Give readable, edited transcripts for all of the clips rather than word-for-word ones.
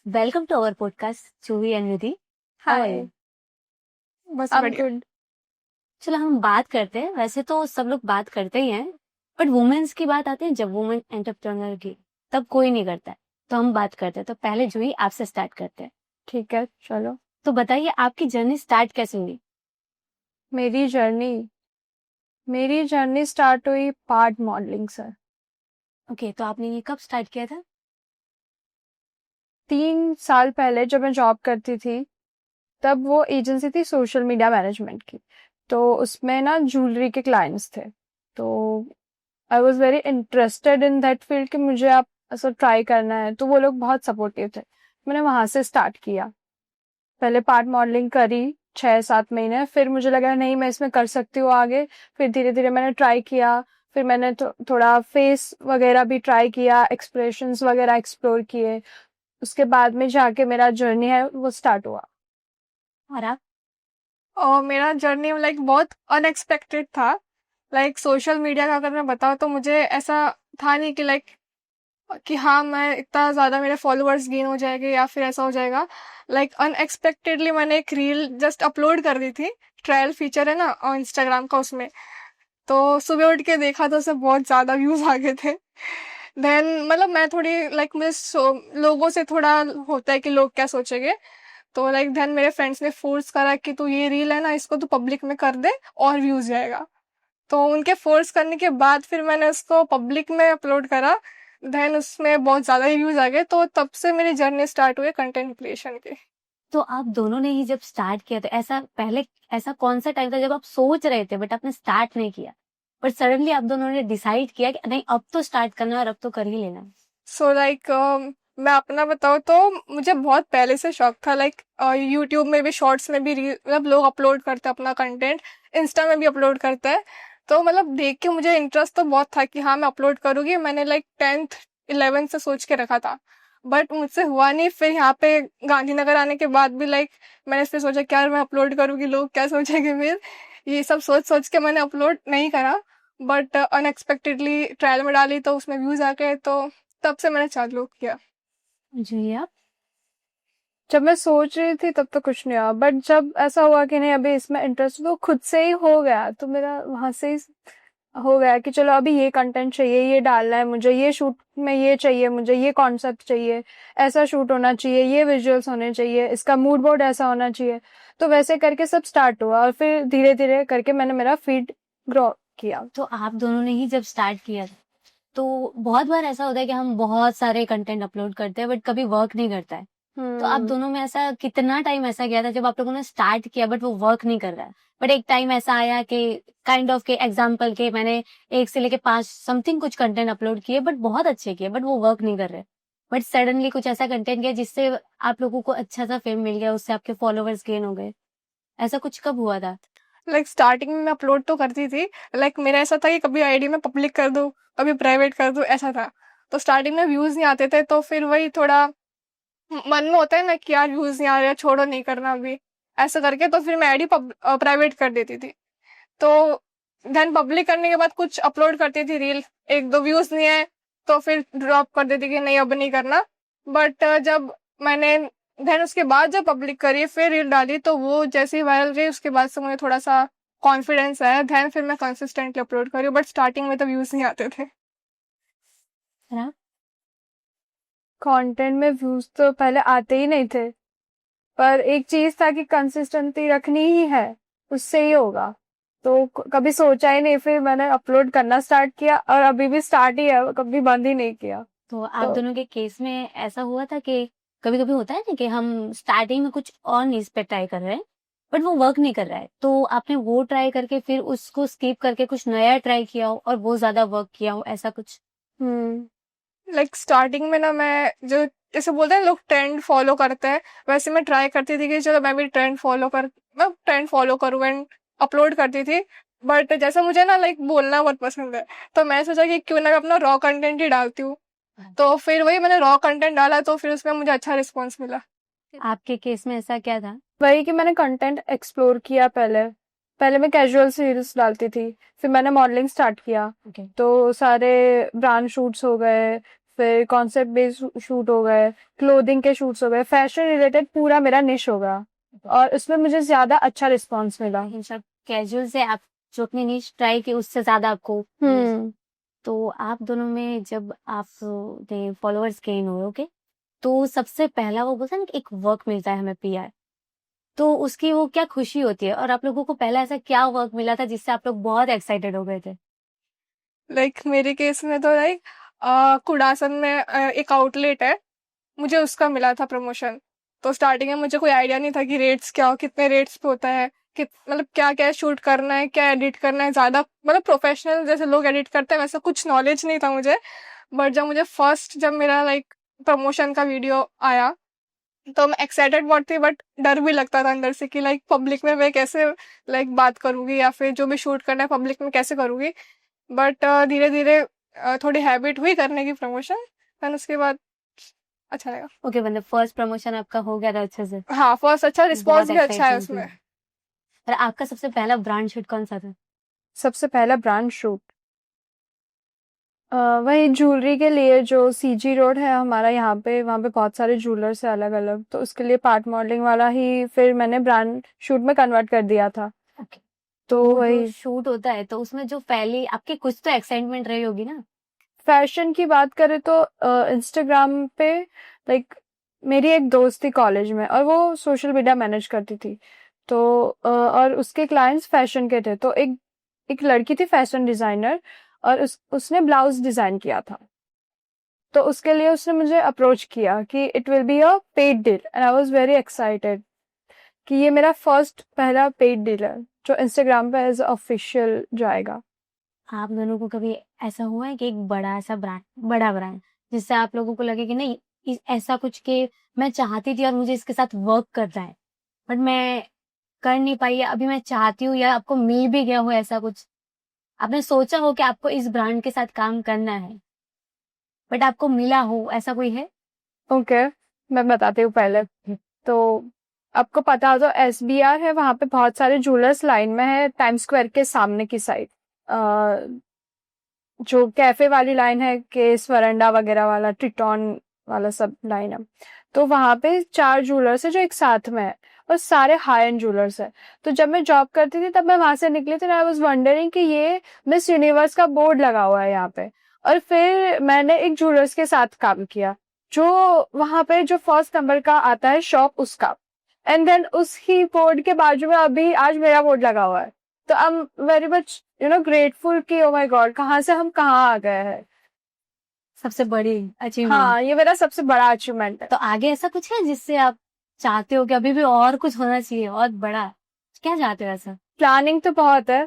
Welcome to our podcast Chuhi and Nidhi. Hi. बस I'm बढ़िया। good. चलो हम बात करते हैं। वैसे तो सब लोग बात करते ही हैं, बट वुमेन्स की बात आती है जब वुमेन एंटरप्रेन्योर की, तब कोई नहीं करता है, तो हम बात करते हैं। तो पहले जूही आपसे स्टार्ट करते हैं। ठीक है, चलो। तो बताइए आपकी जर्नी स्टार्ट कैसे हुई? मेरी जर्नी स्टार्ट हुई पार्ट मॉडलिंग से। ओके, तो आपने ये कब स्टार्ट किया था? 3 साल पहले जब मैं जॉब करती थी, तब वो एजेंसी थी सोशल मीडिया मैनेजमेंट की, तो उसमें ना ज्वेलरी के क्लाइंट्स थे। तो I was very interested in that field कि मुझे आप ऐसा ट्राई करना है, तो वो लोग बहुत सपोर्टिव थे। मैंने वहां से स्टार्ट किया। पहले पार्ट मॉडलिंग करी 6-7 महीने, फिर मुझे लगा नहीं मैं इसमें कर सकती हूँ आगे। फिर धीरे धीरे मैंने ट्राई किया, फिर मैंने थोड़ा फेस वगैरह भी ट्राई किया, एक्सप्रेशंस वगैरह एक्सप्लोर किए। उसके बाद में जाके मेरा जर्नी है वो स्टार्ट हुआ। और आप? और मेरा जर्नी बहुत अनएक्सपेक्टेड था। सोशल मीडिया का अगर मैं बताऊँ तो मुझे ऐसा था नहीं कि हाँ मैं इतना ज़्यादा मेरे फॉलोअर्स गेन हो जाएंगे या फिर ऐसा हो जाएगा। अनएक्सपेक्टेडली मैंने एक रील जस्ट अपलोड कर दी थी। ट्रायल फीचर है ना और इंस्टाग्राम का, उसमें तो सुबह उठ के देखा तो उससे बहुत ज़्यादा व्यूज़ आ गए थे। देन मैं थोड़ी मुझे लोगों से थोड़ा होता है कि लोग क्या सोचेंगे। तो देन मेरे फ्रेंड्स ने फोर्स करा कि तू ये रील है ना, इसको तू पब्लिक में कर दे और व्यूज जाएगा। तो उनके फोर्स करने के बाद फिर मैंने उसको पब्लिक में अपलोड करा। देन उसमें बहुत ज्यादा ही व्यूज आ गए, तो तब से मेरी जर्नी स्टार्ट हुई कंटेंट क्रिएशन की। तो आप दोनों ने ही जब स्टार्ट किया, तो ऐसा कौन सा टाइम था जब आप सोच रहे थे बट आपने स्टार्ट नहीं किया, बट सडनली आप दोनों ने डिसाइड किया कि नहीं अब तो स्टार्ट करना है और अब तो कर ही लेना है? सो मैं अपना बताऊँ तो मुझे बहुत पहले से शौक था। यूट्यूब में भी, शॉर्ट्स में भी लोग अपलोड करते हैं अपना कंटेंट, इंस्टा में भी अपलोड करते हैं। तो देख के मुझे इंटरेस्ट तो बहुत था कि हाँ मैं अपलोड करूँगी। मैंने 10th 11th से सोच के रखा था, बट मुझसे हुआ नहीं। फिर यहाँ पे गांधीनगर आने के बाद भी मैंने फिर सोचा क्या मैं अपलोड करूँगी, लोग क्या सोचेंगे। फिर ये सब सोच सोच के मैंने अपलोड नहीं करा, बट अनएक्सपेक्टेडली ट्रायल में डाली तो उसमें व्यूज आ गए, तो तब से मैंने चालू किया। जी आप? जब मैं सोच रही थी तब तो कुछ नहीं हुआ, बट जब ऐसा हुआ कि नहीं अभी इसमें इंटरेस्ट, वो खुद से ही हो गया। तो मेरा वहां से ही हो गया कि चलो अभी ये कंटेंट चाहिए, ये डालना है मुझे, ये शूट में ये चाहिए, मुझे ये कॉन्सेप्ट चाहिए, ऐसा शूट होना चाहिए, ये विजुअल्स होने चाहिए, इसका मूड बोर्ड ऐसा होना चाहिए। तो वैसे करके सब स्टार्ट हुआ और फिर धीरे धीरे करके मैंने मेरा फीड ग्रो किया। तो आप दोनों ने ही जब स्टार्ट किया, तो बहुत बार ऐसा होता है कि हम बहुत सारे कंटेंट अपलोड करते हैं बट कभी वर्क नहीं करता है। तो आप दोनों में ऐसा कितना टाइम ऐसा गया था जब आप लोगों ने स्टार्ट किया बट वो वर्क नहीं कर रहा है, बट एक टाइम ऐसा आया कि काइंड ऑफ के एग्जांपल के मैंने 1 से लेके 5 समथिंग कुछ कंटेंट अपलोड किए बट बहुत अच्छे किए, बट वो वर्क नहीं कर रहे, बट सडनली कुछ ऐसा कंटेंट किया जिससे आप लोगों को अच्छा सा फेम मिल गया, उससे आपके फॉलोवर्स गेन हो गए? ऐसा कुछ कब हुआ था? स्टार्टिंग में मैं अपलोड तो करती थी। मेरा ऐसा था कि कभी आईडी में पब्लिक कर दूं, कभी प्राइवेट कर दूं, ऐसा था। तो स्टार्टिंग में व्यूज नहीं आते थे, तो फिर वही थोड़ा मन में होता है ना कि यार व्यूज नहीं आ रहे, छोड़ो नहीं करना अभी, ऐसा करके, तो फिर मैं आईडी प्राइवेट कर देती थी। तो देन पब्लिक करने के बाद कुछ अपलोड करती थी रील, 1-2 व्यूज नहीं आए तो फिर ड्रॉप कर देती कि नहीं अब नहीं करना। बट जब मैंने देन उसके बाद जब पब्लिक करी फिर रील डाली तो वो जैसे ही वायरल रही उसके बाद से मुझे थोड़ा सा कॉन्फिडेंस आया, देन फिर मैं कंसिस्टेंटली अपलोड करी। बट स्टार्टिंग में तो व्यूज नहीं आते थे। कंटेंट में व्यूज तो पहले आते ही नहीं थे, पर एक चीज था कि कंसिस्टेंसी रखनी ही है, उससे ही होगा। तो कभी सोचा ही नहीं, फिर मैंने अपलोड करना स्टार्ट किया और अभी भी स्टार्ट ही है, कभी बंद ही नहीं किया। तो आप दोनों के केस में ऐसा हुआ था कि कभी कभी होता है ना कि हम स्टार्टिंग में कुछ और नीज पे ट्राई कर रहे हैं बट वो वर्क नहीं कर रहा है, तो आपने वो ट्राई करके फिर उसको स्किप करके कुछ नया ट्राई किया हो और वो ज्यादा वर्क किया हो, ऐसा कुछ? लाइक स्टार्टिंग में ना मैं जो जैसे बोलते हैं लोग ट्रेंड फॉलो करते हैं, वैसे मैं ट्राई करती थी कि चलो मैं भी ट्रेंड फॉलो करूँ एंड अपलोड करती थी। बट जैसे मुझे ना लाइक बोलना बहुत पसंद है तो मैं सोचा कि क्यों ना मैं अपना रॉ कंटेंट ही डालती हूँ। तो फिर वही मैंने रॉ कंटेंट डाला तो फिर उसमें मुझे अच्छा रिस्पॉन्स मिला। आपके केस में ऐसा क्या था? वही कि मैंने कंटेंट एक्सप्लोर किया। पहले मैं कैजुअल रील्स डालती थी, फिर मैंने मॉडलिंग स्टार्ट किया। तो सारे ब्रांड शूट्स हो गए, फिर कॉन्सेप्ट बेस्ड शूट हो गए, क्लोथिंग के शूट्स हो गए, फैशन रिलेटेड पूरा मेरा निश हो गया और उसमें मुझे ज्यादा अच्छा रिस्पॉन्स मिला। इन सब कैजुअल से आप जो अपनी नीश ट्राई की उससे ज्यादा आपको तो आप दोनों में जब आपने फॉलोअर्स गेन हुए, ओके, तो सबसे पहला वो बोलते हैं ना कि एक वर्क मिलता है हमें पीआर, तो उसकी वो क्या खुशी होती है और आप लोगों को पहला ऐसा क्या वर्क मिला था जिससे आप लोग बहुत एक्साइटेड हो गए थे? लाइक मेरे केस में तो लाइक कुड़ासन में एक आउटलेट है, मुझे उसका मिला था प्रमोशन। तो स्टार्टिंग में मुझे कोई आइडिया नहीं था कि रेट्स क्या हो, कितने रेट्स पे होता है, कि मतलब क्या क्या शूट करना है, क्या एडिट करना है, ज्यादा मतलब प्रोफेशनल जैसे लोग एडिट करते हैं वैसा कुछ नॉलेज नहीं था मुझे। बट जब मेरा लाइक प्रमोशन का वीडियो आया तो मैं एक्साइटेड बहुत थी, बट डर भी लगता था अंदर से कि लाइक पब्लिक में मैं कैसे लाइक बात करूंगी या फिर जो भी शूट करना है पब्लिक में कैसे करूंगी। बट धीरे धीरे थोड़ी हैबिट हुई करने की प्रमोशन, देन उसके बाद अच्छा लगा। ओके, मतलब फर्स्ट प्रमोशन आपका हो गया था अच्छे से? हाँ फर्स्ट अच्छा रिस्पॉन्स बहुत भी अच्छा है exciting उसमें। थी। और आपका सबसे पहला ब्रांड शूट कौन सा था? सबसे पहला ब्रांड शूट वही ज्वेलरी के लिए, जो सीजी रोड है हमारा यहाँ पे, वहाँ पे बहुत सारे ज्वेलर्स है अलग अलग, तो उसके लिए पार्ट मॉडलिंग वाला ही फिर मैंने ब्रांड शूट में कन्वर्ट कर दिया था। Okay. तो वो वही जो शूट होता है तो उसमें जो पहली आपकी कुछ तो एक्साइटमेंट रही होगी ना? फैशन की बात करें तो इंस्टाग्राम पे लाइक मेरी एक दोस्त थी कॉलेज में और वो सोशल मीडिया मैनेज करती थी, तो और उसके क्लाइंट्स फैशन के थे। तो एक लड़की थी फैशन डिजाइनर और उसने ब्लाउज डिजाइन किया था, तो उसके लिए उसने मुझे अप्रोच किया कि it will be a paid deal and I was very excited कि ये मेरा पहला पेड डील है जो इंस्टाग्राम पे एज ऑफिशियल जाएगा। आप दोनों को कभी ऐसा हुआ है कि एक बड़ा ब्रांड जिससे आप लोगों को लगे कि नहीं ऐसा कुछ कि मैं चाहती थी और मुझे इसके साथ वर्क करना है बट मैं कर नहीं पाई, या अभी मैं चाहती हूँ, या आपको मिल भी गया हो, ऐसा कुछ आपने सोचा हो कि आपको इस ब्रांड के साथ काम करना है बट आपको मिला हो, ऐसा कोई है? ओके, मैं बताती हूँ पहले। तो आपको पता हो तो SBR है, वहां पे बहुत सारे ज्वेलर्स लाइन में है, टाइम स्क्वायर के सामने की साइड, जो कैफे वाली लाइन है, केस वरंडा वगैरह वाला, ट्रिटॉन वाला सब लाइन है। तो वहां पे 4 ज्वेलर्स है जो एक साथ में है और सारे हाई एंड ज्वेलर्स है। तो जब मैं जॉब करती थी तब मैं वहां से निकली थी, आई वाज वंडरिंग कि ये मिस यूनिवर्स का बोर्ड लगा हुआ है यहाँ पे। और फिर मैंने एक ज्वेलर्स के साथ काम किया जो वहां पे जो फर्स्ट नंबर का आता है शॉप उसका, एंड देन उसकी बोर्ड के बाजू में अभी आज मेरा बोर्ड लगा हुआ है। तो I am very much grateful कि ओ माय गॉड कहाँ से हम कहाँ आ गए हैं। सबसे बड़ी अचीवमेंट। हाँ, ये मेरा सबसे बड़ा अचीवमेंट है। तो आगे ऐसा कुछ है जिससे आप चाहते हो कि अभी भी और कुछ होना चाहिए और बड़ा? क्या चाहते हो ऐसा? प्लानिंग तो बहुत है।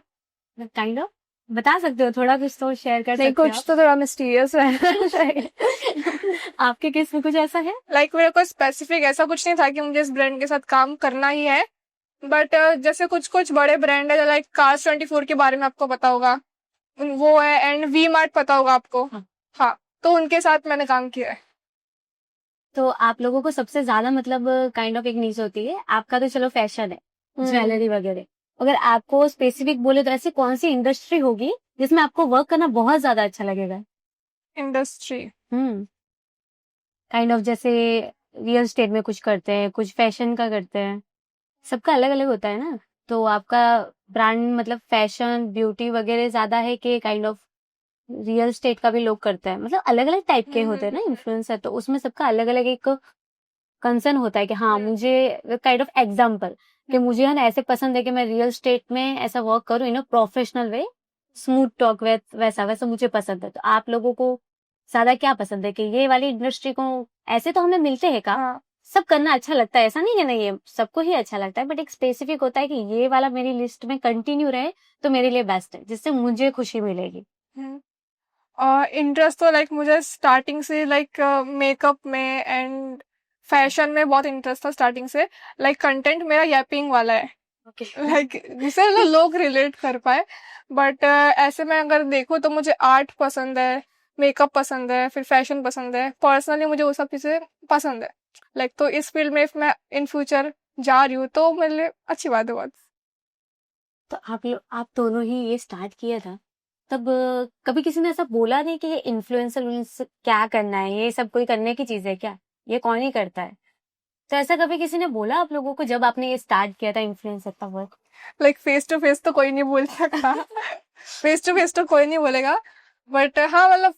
काइंड ऑफ बता सकते हो, थोड़ा कुछ तो शेयर कर नहीं, सकते हो कुछ तो थोड़ा मिस्टीरियस रहना चाहिए। आपके केस में कुछ ऐसा है? लाइक मेरे को स्पेसिफिक ऐसा कुछ नहीं था कि मुझे इस ब्रांड के साथ काम करना ही है, बट जैसे कुछ कुछ बड़े ब्रांड है लाइक Cars24 के बारे में आपको पता होगा, वो है, एंड V-Mart पता होगा आपको। हाँ, तो उनके साथ मैंने काम किया है। तो आप लोगों को सबसे ज्यादा मतलब काइंड ऑफ एक नीच होती है, आपका तो चलो फैशन है, ज्वेलरी वगैरह। अगर आपको स्पेसिफिक बोले तो ऐसी कौन सी इंडस्ट्री होगी जिसमें आपको वर्क करना बहुत ज्यादा अच्छा लगेगा? इंडस्ट्री काइंड ऑफ जैसे रियल स्टेट में कुछ करते हैं, कुछ फैशन का करते हैं, सबका अलग अलग होता है ना। तो आपका ब्रांड मतलब फैशन ब्यूटी वगैरह ज्यादा है कि काइंड ऑफ रियल स्टेट का भी लोग करते हैं? मतलब अलग अलग टाइप के होते हैं ना इन्फ्लुएंसर, तो उसमें सबका अलग अलग एक कंसर्न होता है कि हाँ मुझे काइंड ऑफ एग्जाम्पल कि मुझे है ना ऐसे पसंद है कि मैं रियल स्टेट में ऐसा वर्क करूँ in a professional way, smooth talk वैसा वैसा मुझे पसंद है। तो आप लोगों को ज्यादा क्या पसंद है कि ये वाली इंडस्ट्री को? ऐसे तो हमें मिलते हैं का हाँ सब करना अच्छा लगता है, ऐसा नहीं है, नहीं ये सबको ही अच्छा लगता है, बट एक स्पेसिफिक होता है कि ये वाला मेरी लिस्ट में कंटिन्यू रहे तो मेरे लिए बेस्ट है, जिससे मुझे खुशी मिलेगी। और इंटरेस्ट तो लाइक मुझे स्टार्टिंग से लाइक मेकअप में एंड फैशन में बहुत इंटरेस्ट था स्टार्टिंग से। लाइक कंटेंट मेरा यैपिंग वाला है, लाइक जिससे लोग रिलेट कर पाए। बट ऐसे में अगर देखूँ तो मुझे आर्ट पसंद है, मेकअप पसंद है, फिर फैशन पसंद है। पर्सनली मुझे वो सब चीजें पसंद है। लाइक तो इस फील्ड में if मैं इन फ्यूचर जा रही हूँ तो मेरे लिए अच्छी बात है बहुत। तो आप दोनों ही ये स्टार्ट किया था, तब कभी किसी ने ऐसा बोला नहीं कि ये इन्फ्लुएंसर क्या करना है, ये सब कोई करने की चीज है क्या, ये कौन ही करता है? तो ऐसा कभी किसी ने बोला आप लोगों को जब आपने ये स्टार्ट किया था इन्फ्लुएंसर का work? Like face to face तो कोई नहीं बोल सकता, फेस टू फेस तो कोई नहीं बोलेगा। बट हाँ मतलब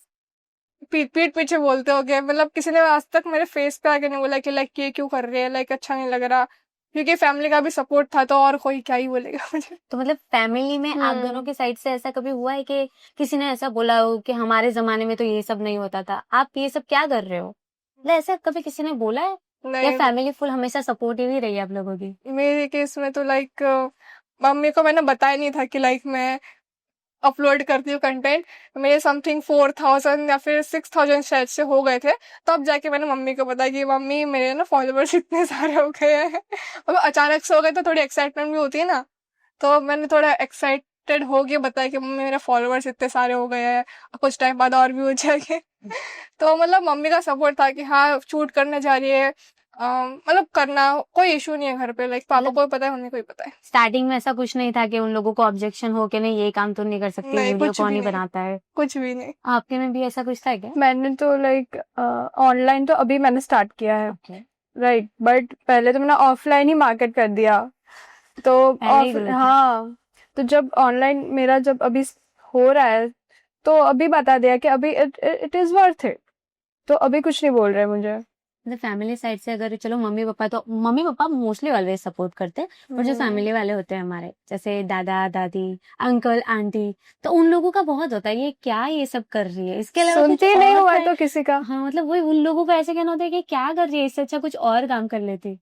पीठ पीछे बोलते हो गए। मतलब किसी ने आज तक मेरे फेस पे आके नहीं बोला कि लाइक ये क्यों कर रहे हैं, लाइक अच्छा नहीं लग रहा, क्योंकि फैमिली का भी सपोर्ट था तो और कोई क्या ही बोलेगा मुझे। तो मतलब फैमिली में आप दोनों के साइड से ऐसा कभी हुआ है कि किसी ने ऐसा बोला हो कि हमारे जमाने में तो ये सब नहीं होता था, आप ये सब क्या कर रहे हो? मतलब ऐसा कभी किसी ने बोला है या नहीं, फैमिली फुल हमेशा सपोर्टिव ही रही है आप लोगों की? मेरे केस में तो लाइक मम्मी को मैंने बताया नहीं था कि लाइक मैं अपलोड करती हूँ कंटेंट। मेरे समथिंग 4000 या फिर 6000 शायद से हो गए थे, तब जाके मैंने मम्मी को बताया कि मम्मी मेरे ना फॉलोअर्स इतने सारे हो गए हैं। और अचानक से हो गए तो थोड़ी एक्साइटमेंट भी होती है ना, तो मैंने थोड़ा एक्साइटेड हो गया, बताया कि मम्मी मेरे फॉलोअर्स इतने सारे हो गए हैं, कुछ टाइम बाद और भी हो जाएंगे। तो मतलब मम्मी का सपोर्ट था कि हाँ शूट करने जा रही है, मतलब करना कोई इशू नहीं है घर पे। लाइक पापा को भी पता है, मम्मी को भी पता है। स्टार्टिंग में ऐसा कुछ नहीं था कि उन लोगों को ऑब्जेक्शन हो कि नहीं ये काम तो नहीं कर सकती, नहीं, वीडियो कुछ कौन भी ही नहीं, बनाता है? कुछ भी नहीं। आपके में भी ऐसा कुछ था क्या? मैंने तो लाइक ऑनलाइन तो अभी मैंने स्टार्ट किया है, Okay. राइट, बट पहले तो मैंने ऑफलाइन ही मार्केट कर दिया। तो पहले ही गलत है। हाँ, तो जब ऑनलाइन मेरा जब अभी हो रहा है तो अभी बता दिया कि अभी इट इज वर्थ इट, तो अभी कुछ नहीं बोल रहे मुझे। मतलब फैमिली साइड से अगर चलो mummy papa mostly always support करते हैं, और जो फैमिली वाले होते हैं हमारे जैसे दादा दादी अंकल आंटी, तो उन लोगों का बहुत होता है ये क्या ये सब कर रही है, इसके अलावा कुछ सुनती नहीं और हुआ try- तो किसी का। हाँ मतलब वही उन लोगों का ऐसे कहना होता है कि क्या कर रही है, इससे अच्छा कुछ और काम कर लेती।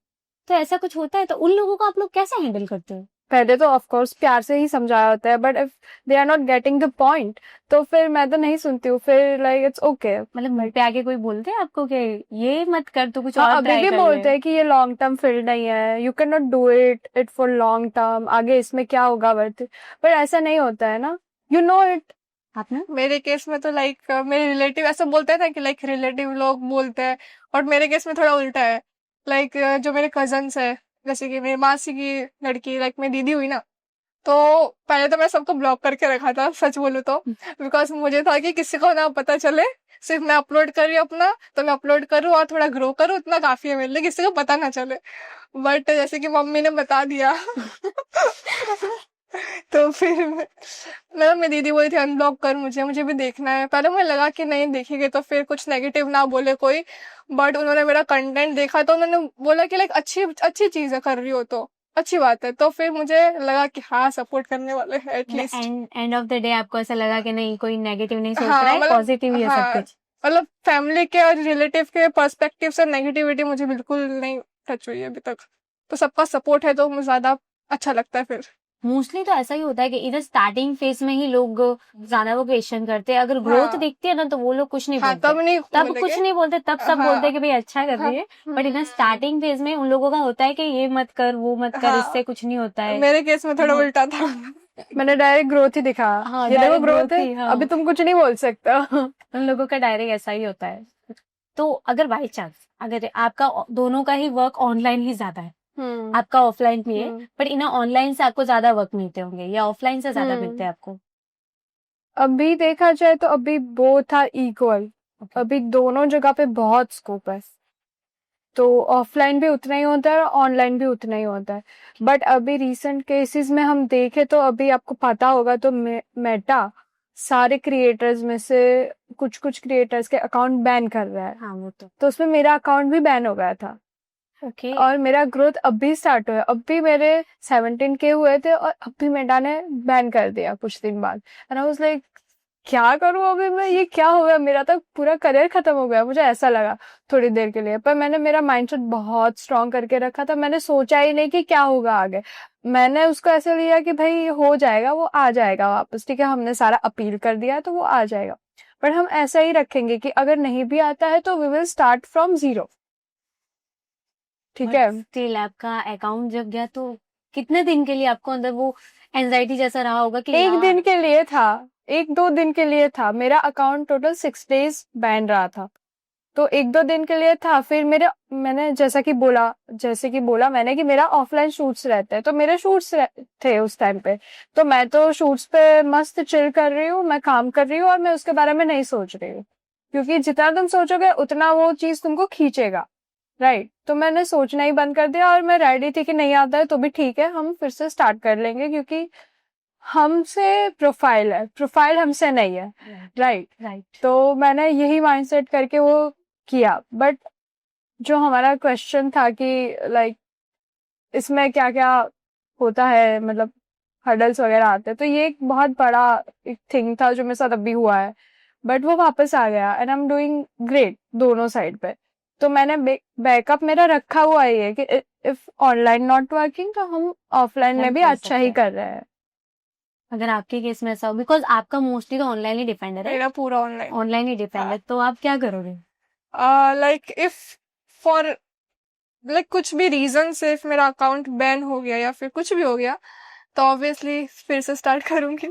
तो ऐसा कुछ होता है, तो उन लोगों को आप लोग कैसे हैंडल करते हो? पहले तो ऑफ कोर्स प्यार से ही समझाया होता है, but if they are not getting the point तो फिर मैं तो नहीं सुनती हूँ, फिर लाइक इट्स ओके। मतलब मुंह पे आके कोई बोलते हैं आपको कि ये मत कर, तू कुछ हाँ, और अभी ट्राई भी कर बोलते ले? हैं कि ये लॉन्ग टर्म फील्ड नहीं है, you can not do it for long term, आगे इसमें क्या होगा वर्थ। पर ऐसा नहीं होता है ना, यू नो इट। आपने मेरे केस में तो लाइक मेरे रिलेटिव ऐसा बोलते थे कि लाइक रिलेटिव लोग बोलते हैं, और मेरे केस में थोड़ा उल्टा है। लाइक जो मेरे कजन्स है, जैसे कि मेरी मासी की लड़की, लाइक मेरी दीदी हुई ना, तो पहले तो मैं सबको ब्लॉक करके रखा था सच बोलूं तो, बिकॉज मुझे था कि किसी को ना पता चले, सिर्फ मैं अपलोड कर रही हूँ अपना, तो मैं अपलोड करूँ और थोड़ा ग्रो करूँ, इतना काफी है मेरे लिए, किसी को पता ना चले। बट जैसे कि मम्मी ने बता दिया तो फिर मतलब मेरी दीदी बोली थी अनब्लॉक कर मुझे, मुझे भी देखना है। पहले मुझे लगा कि नहीं देखेंगे तो फिर कुछ नेगेटिव ना बोले कोई, बट उन्होंने मेरा कंटेंट देखा तो उन्होंने बोला कि लाइक अच्छी अच्छी चीज है, कर रही हो तो अच्छी बात है, तो फिर मुझे लगा कि हाँ सपोर्ट करने वाले हैं at least. End of the day आपको ऐसा लगा कि नहीं कोई नेगेटिव नहीं सोच हाँ रहा है, मतलब पॉजिटिव ही है सब हाँ कुछ? मतलब फैमिली के और रिलेटिव के पर्सपेक्टिव से नेगेटिविटी मुझे बिल्कुल नहीं टच हुई है अभी तक, तो सबका सपोर्ट है तो मुझे ज्यादा अच्छा लगता है फिर। मोस्टली तो ऐसा ही होता है कि इधर स्टार्टिंग फेज में ही लोग ज्यादा वो क्वेश्चन करते हैं, अगर ग्रोथ हाँ दिखती है ना तो वो लोग कुछ नहीं हाँ, बोलते, तब नहीं तब बोलेंगे। कुछ नहीं बोलते, तब सब हाँ बोलते हैं कि भाई अच्छा कर रही है। बट इधर स्टार्टिंग फेज में उन लोगों का होता है कि ये मत कर वो मत कर, हाँ, इससे कुछ नहीं होता है। मेरे केस में थोड़ा उल्टा था। मैंने डायरेक्ट ग्रोथ ही दिखा, हाँ, ये देखो direct ग्रोथ growth है, ही, हाँ। अभी तुम कुछ नहीं बोल सकते। उन लोगों का डायरेक्ट ऐसा ही होता है। तो अगर बाई चांस अगर आपका दोनों का ही वर्क ऑनलाइन ही ज्यादा है, हम्म आपका ऑफलाइन भी है, हम्म बट इन्हें ऑनलाइन से आपको ज्यादा वर्क मिलते होंगे या ऑफलाइन से ज्यादा हम्म। मिलते हैं आपको? अभी देखा जाए तो अभी वो था इक्वल, Okay. अभी दोनों जगह पे बहुत स्कोप है, तो ऑफलाइन भी उतना ही होता है और ऑनलाइन भी उतना ही होता है। बट अभी रिसेंट केसेस में हम देखें तो अभी आपको पता होगा तो मेटा सारे क्रिएटर्स में से कुछ कुछ क्रिएटर्स के अकाउंट बैन कर रहा है, हाँ वो तो उसमें मेरा अकाउंट भी बैन हो गया था। ओके और मेरा ग्रोथ अभी स्टार्ट हुआ है, अभी मेरे 17K हुए थे और अभी मेटा ने बैन कर दिया कुछ दिन बाद। एंड आई वाज लाइक क्या करूं अभी मैं, ये क्या हो गया, मेरा तो पूरा करियर खत्म हो गया, मुझे ऐसा लगा थोड़ी देर के लिए। पर मैंने मेरा माइंडसेट बहुत स्ट्रांग करके रखा था, मैंने सोचा ही नहीं कि क्या होगा आगे, मैंने उसको ऐसे लिया कि भाई हो जाएगा, वो आ जाएगा वापस, ठीक है, हमने सारा अपील कर दिया है तो वो आ जाएगा। पर हम ऐसा ही रखेंगे कि अगर नहीं भी आता है तो we will start from zero, ठीक है। स्टिल आपका अकाउंट जब गया तो कितने दिन के लिए आपको अंदर वो एंजाइटी जैसा रहा होगा कि एक यार, दिन के लिए था, 1-2 दिन के लिए था, मेरा अकाउंट टोटल 6 days बैन रहा था, तो 1-2 दिन के लिए था। फिर मैंने जैसे कि बोला मैंने कि मेरा ऑफलाइन शूट्स रहते हैं, तो मेरे शूट्स थे उस टाइम पे, तो मैं तो शूट्स पे मस्त चिल कर रही हूँ, मैं काम कर रही हूँ और मैं उसके बारे में नहीं सोच रही हूँ, क्योंकि जितना तुम सोचोगे उतना वो चीज तुमको खींचेगा, राइट। तो मैंने सोचना ही बंद कर दिया और मैं रेडी थी कि नहीं आता है तो भी ठीक है, हम फिर से स्टार्ट कर लेंगे, क्योंकि हमसे प्रोफाइल हमसे नहीं है, राइट। राइट तो मैंने यही माइंडसेट करके वो किया। बट जो हमारा क्वेश्चन था कि लाइक इसमें क्या क्या होता है, मतलब हर्डल्स वगैरह आते हैं, तो ये एक बहुत बड़ा एक थिंग था जो मेरे साथ अभी हुआ है, बट वो वापस आ गया and I am doing great दोनों साइड पे। तो मैंने बैकअप मेरा रखा हुआ ही है कि इफ ऑनलाइन नॉट वर्किंग तो हम ऑफलाइन में भी कर अच्छा ही सकते कर रहे हैं। अगर आपके केस में ऐसा हो, बिकॉज आपका मोस्टली तो ऑनलाइन ही डिपेंड है, मेरा पूरा ऑनलाइन। ऑनलाइन ही डिपेंड है, तो आप क्या करोगे? लाइक इफ फॉर लाइक कुछ भी रीजन से इफ मेरा अकाउंट बैन हो गया या फिर कुछ भी हो गया तो ऑब्वियसली फिर से स्टार्ट करूंगी।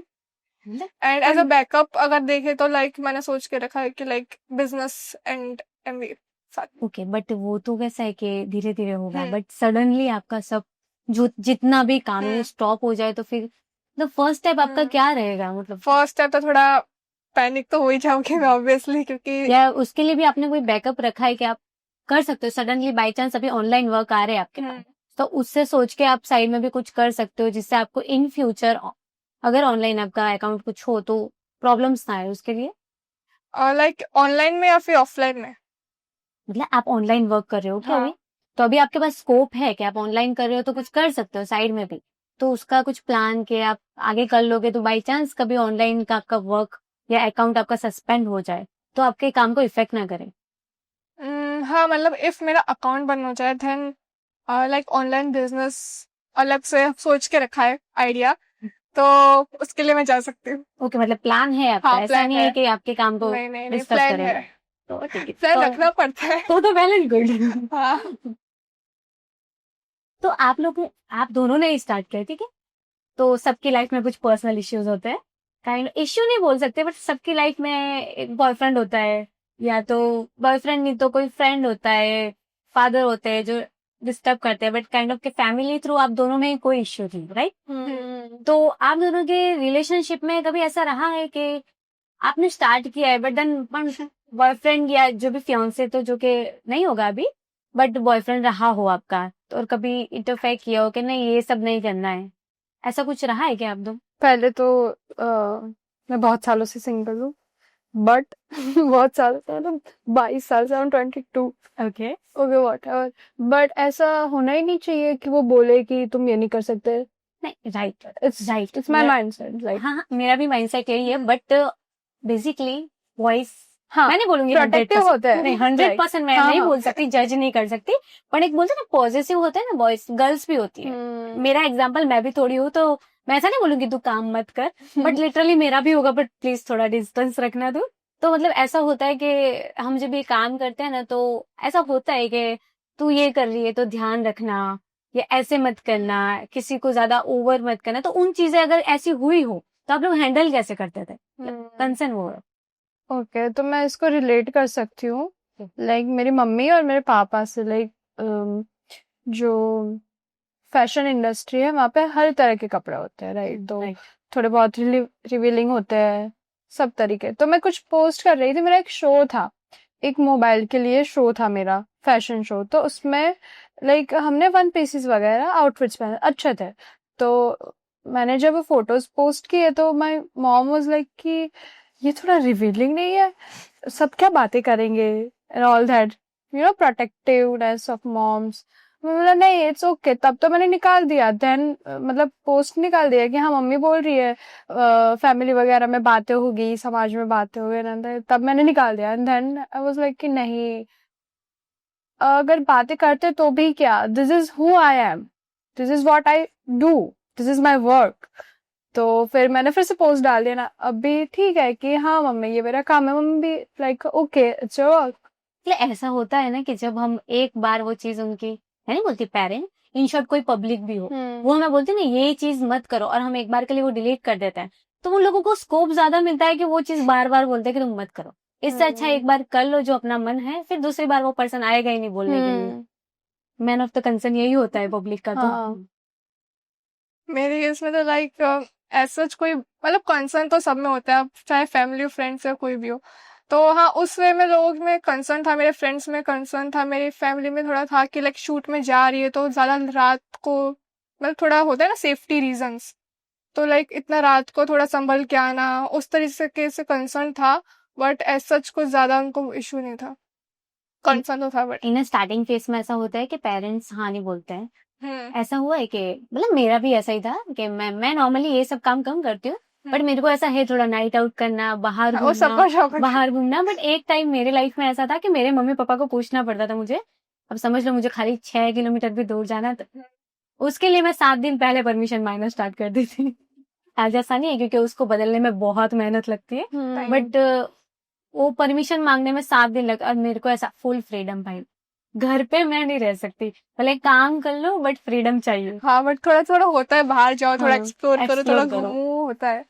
एंड एज अ बैकअप अगर देखे तो लाइक मैंने सोच के रखा है कि लाइक बिजनेस एंड एमबीए साथ में। ओके बट वो तो कैसा है कि धीरे धीरे होगा, हम्म। बट सडनली आपका सब जो जितना भी काम है हम्म। स्टॉप हो जाए तो फिर द फर्स्ट स्टेप आपका हम्म। क्या रहेगा? मतलब फर्स्ट स्टेप तो थोड़ा पैनिक तो हो ही जाओगे ऑब्वियसली, क्योंकि या उसके लिए भी आपने कोई बैकअप रखा है कि आप कर सकते हो? सडनली बाई चांस अभी ऑनलाइन वर्क आ रहे हैं आपके पास, तो उससे सोच के आप साइड में भी कुछ कर सकते हो जिससे आपको इन फ्यूचर अगर ऑनलाइन आपका अकाउंट कुछ हो तो प्रॉब्लम्स ना आए उसके लिए। लाइक ऑनलाइन में या फिर ऑफलाइन में। मतलब आप ऑनलाइन वर्क कर रहे हो क्या हाँ। अभी? तो अभी आपके पास स्कोप है कि आप ऑनलाइन कर रहे हो तो कुछ कर सकते हो साइड में भी, तो उसका कुछ प्लान के आप आगे कर लोगे तो बाई चांस कभी ऑनलाइन का आपका वर्क या अकाउंट आपका सस्पेंड हो जाए तो आपके काम को इफेक्ट ना करे। हाँ मतलब इफ मेरा अकाउंट बंद हो जाए देन लाइक ऑनलाइन बिजनेस अलग से सोच के रखा है आइडिया, तो उसके लिए मैं जा सकती हूँ। ओके मतलब प्लान है आपका, हाँ, ऐसा प्लान नहीं है है। कि आपके काम को नहीं नहीं नहीं, डिस्टर्ब प्लान करेगा। है, तो ठीक है, प्लान रखना पड़ता है। तो वेल एंड गुड। हाँ। तो आप दोनों ने स्टार्ट किया, ठीक है, तो सबकी लाइफ में कुछ पर्सनल इश्यूज होते हैं, काइंड इश्यू नहीं बोल सकते बट सबकी लाइफ में एक बॉयफ्रेंड होता है, या तो बॉयफ्रेंड नहीं तो कोई फ्रेंड होता है, फादर होते हैं जो डिस्टर्ब करते हैं, बट काइंड ऑफ के फैमिली थ्रू आप दोनों में कोई इश्यू थी, राइट? तो आप दोनों के रिलेशनशिप में कभी ऐसा रहा है कि आपने स्टार्ट किया है बट देन बॉयफ्रेंड या जो भी फियांसे तो जो कि नहीं होगा अभी, बट बॉयफ्रेंड रहा हो आपका, तो और कभी इंटरफेयर किया हो कि नहीं ये सब नहीं करना है, ऐसा कुछ रहा है क्या आप दो? पहले तो मैं बहुत सालों से सिंगल हूँ, बट बहुत सालों से, मतलब 22 साल से, 22। Okay okay what ever, but ऐसा होना ही नहीं चाहिए कि वो बोले कि तुम ये नहीं कर सकते। नहीं right it's right, it's my mindset, like हाँ हाँ, मेरा भी माइंडसेट यही है, बट बेसिकली वॉइस हाँ मैं नहीं बोलूंगी प्रोटेक्टिव 100%, होता है, नहीं 100% मैं हाँ, नहीं हाँ। बोल सकती, जज नहीं कर सकती, पर एक बोलते हैं ना पॉजिटिव होता है ना, बॉयज गर्ल्स भी होती है। मेरा एग्जाम्पल मैं भी थोड़ी हूँ, तो मैं ऐसा नहीं बोलूंगी तू काम मत कर, बट लिटरली मेरा भी होगा, बट प्लीज थोड़ा डिस्टेंस रखना तू। तो मतलब ऐसा होता है कि हम जब ये काम करते हैं ना तो ऐसा होता है कि तू ये कर रही है तो ध्यान रखना, या ऐसे मत करना, किसी को ज्यादा ओवर मत करना, तो उन चीजें अगर ऐसी हुई हो तो आप लोग हैंडल कैसे करते थे? कंसर्न वो है। ओके तो मैं इसको रिलेट कर सकती हूँ लाइक मेरी मम्मी और मेरे पापा से, लाइक जो फैशन इंडस्ट्री है वहाँ पे हर तरह के कपड़े होते हैं, राइट? तो थोड़े बहुत रिवीलिंग होते हैं, सब तरीके। तो मैं कुछ पोस्ट कर रही थी, मेरा एक शो था, एक मोबाइल के लिए शो था मेरा, फैशन शो। तो उसमें लाइक हमने 1 पीसेस वगैरह आउटफिट्स पहने, अच्छे थे। तो मैंने जब फोटोज पोस्ट किए तो माय मॉम वाज लाइक कि ये थोड़ा रिवीलिंग नहीं है, सब क्या बातें करेंगे and all that, you know, protectiveness of moms. मैं बोला नहीं, इट्स ओके। तब तो मैंने निकाल दिया, देन मतलब पोस्ट निकाल दिया कि हाँ मम्मी बोल रही है, फैमिली वगैरह में बातें होगी, समाज में बातें होगी, तब मैंने निकाल दिया। And then I was like कि नहीं, अगर बातें करते तो भी क्या, this is who I am, this is what I do, this is my work. तो फिर मैंने फिर से पोस्ट डाल दिया ना, अभी ठीक है कि हाँ मम्मी ये मेरा काम है। मम्मी भी like okay it's your work. ऐसा होता है ना कि जब हम एक बार वो चीज उनकी, है नहीं बोलती पेरेंट, इन शॉर्ट कोई पब्लिक भी हो, वो हमें बोलते ना ये चीज मत करो, और हम एक बार के लिए वो डिलीट कर देते हैं, तो उन लोगों को स्कोप ज्यादा मिलता है कि वो चीज बार बार बोलते हैं कि तुम मत करो। इससे अच्छा एक बार कर लो जो अपना मन है, फिर दूसरी बार वो पर्सन आएगा ही नहीं बोलने के लिए। मैन ऑफ द कंसर्न यही होता है पब्लिक का। तो मेरे केस में तो लाइक ऐसा कोई मतलब कंसर्न तो सब में होता है, चाहे फैमिली फ्रेंड्स या कोई भी हो। तो हाँ, उस वे में लोगों में कंसर्न था, मेरे फ्रेंड्स में कंसर्न था, मेरी फैमिली में थोड़ा था कि लाइक शूट में जा रही है तो ज्यादा रात को, मतलब थोड़ा होता है ना सेफ्टी रीजंस, तो लाइक इतना रात को थोड़ा संभल के आना, उस तरीके से कंसर्न था। बट एज सच कुछ ज्यादा उनको इशू नहीं था, कंसर्न तो था। बट इन स्टार्टिंग फेज में ऐसा होता है कि पेरेंट्स हाँ नहीं बोलते हैं। ऐसा हुआ है कि मतलब मेरा भी ऐसा ही था कि मैं नॉर्मली ये सब काम कम करती हूँ, बट मेरे को ऐसा है थोड़ा नाइट आउट करना, बाहर घूमना। बट एक टाइम मेरे लाइफ में ऐसा था कि मेरे मम्मी पापा को पूछना पड़ता था मुझे, अब समझ लो मुझे खाली 6 किलोमीटर भी दूर जाना, तो उसके लिए मैं 7 दिन पहले परमिशन मांगना स्टार्ट कर दी थी। आज ऐसा नहीं है क्योंकि उसको बदलने में बहुत मेहनत लगती है, बट वो परमिशन मांगने में 7 दिन लगता। और मेरे को ऐसा फुल फ्रीडम भाई, घर पे मैं नहीं रह सकती, भले काम कर लो बट फ्रीडम चाहिए। हाँ, बट थोड़ा थोड़ा होता है, बाहर जाओ, थोड़ा एक्सप्लोर करो, थोड़ा घूमो, होता है।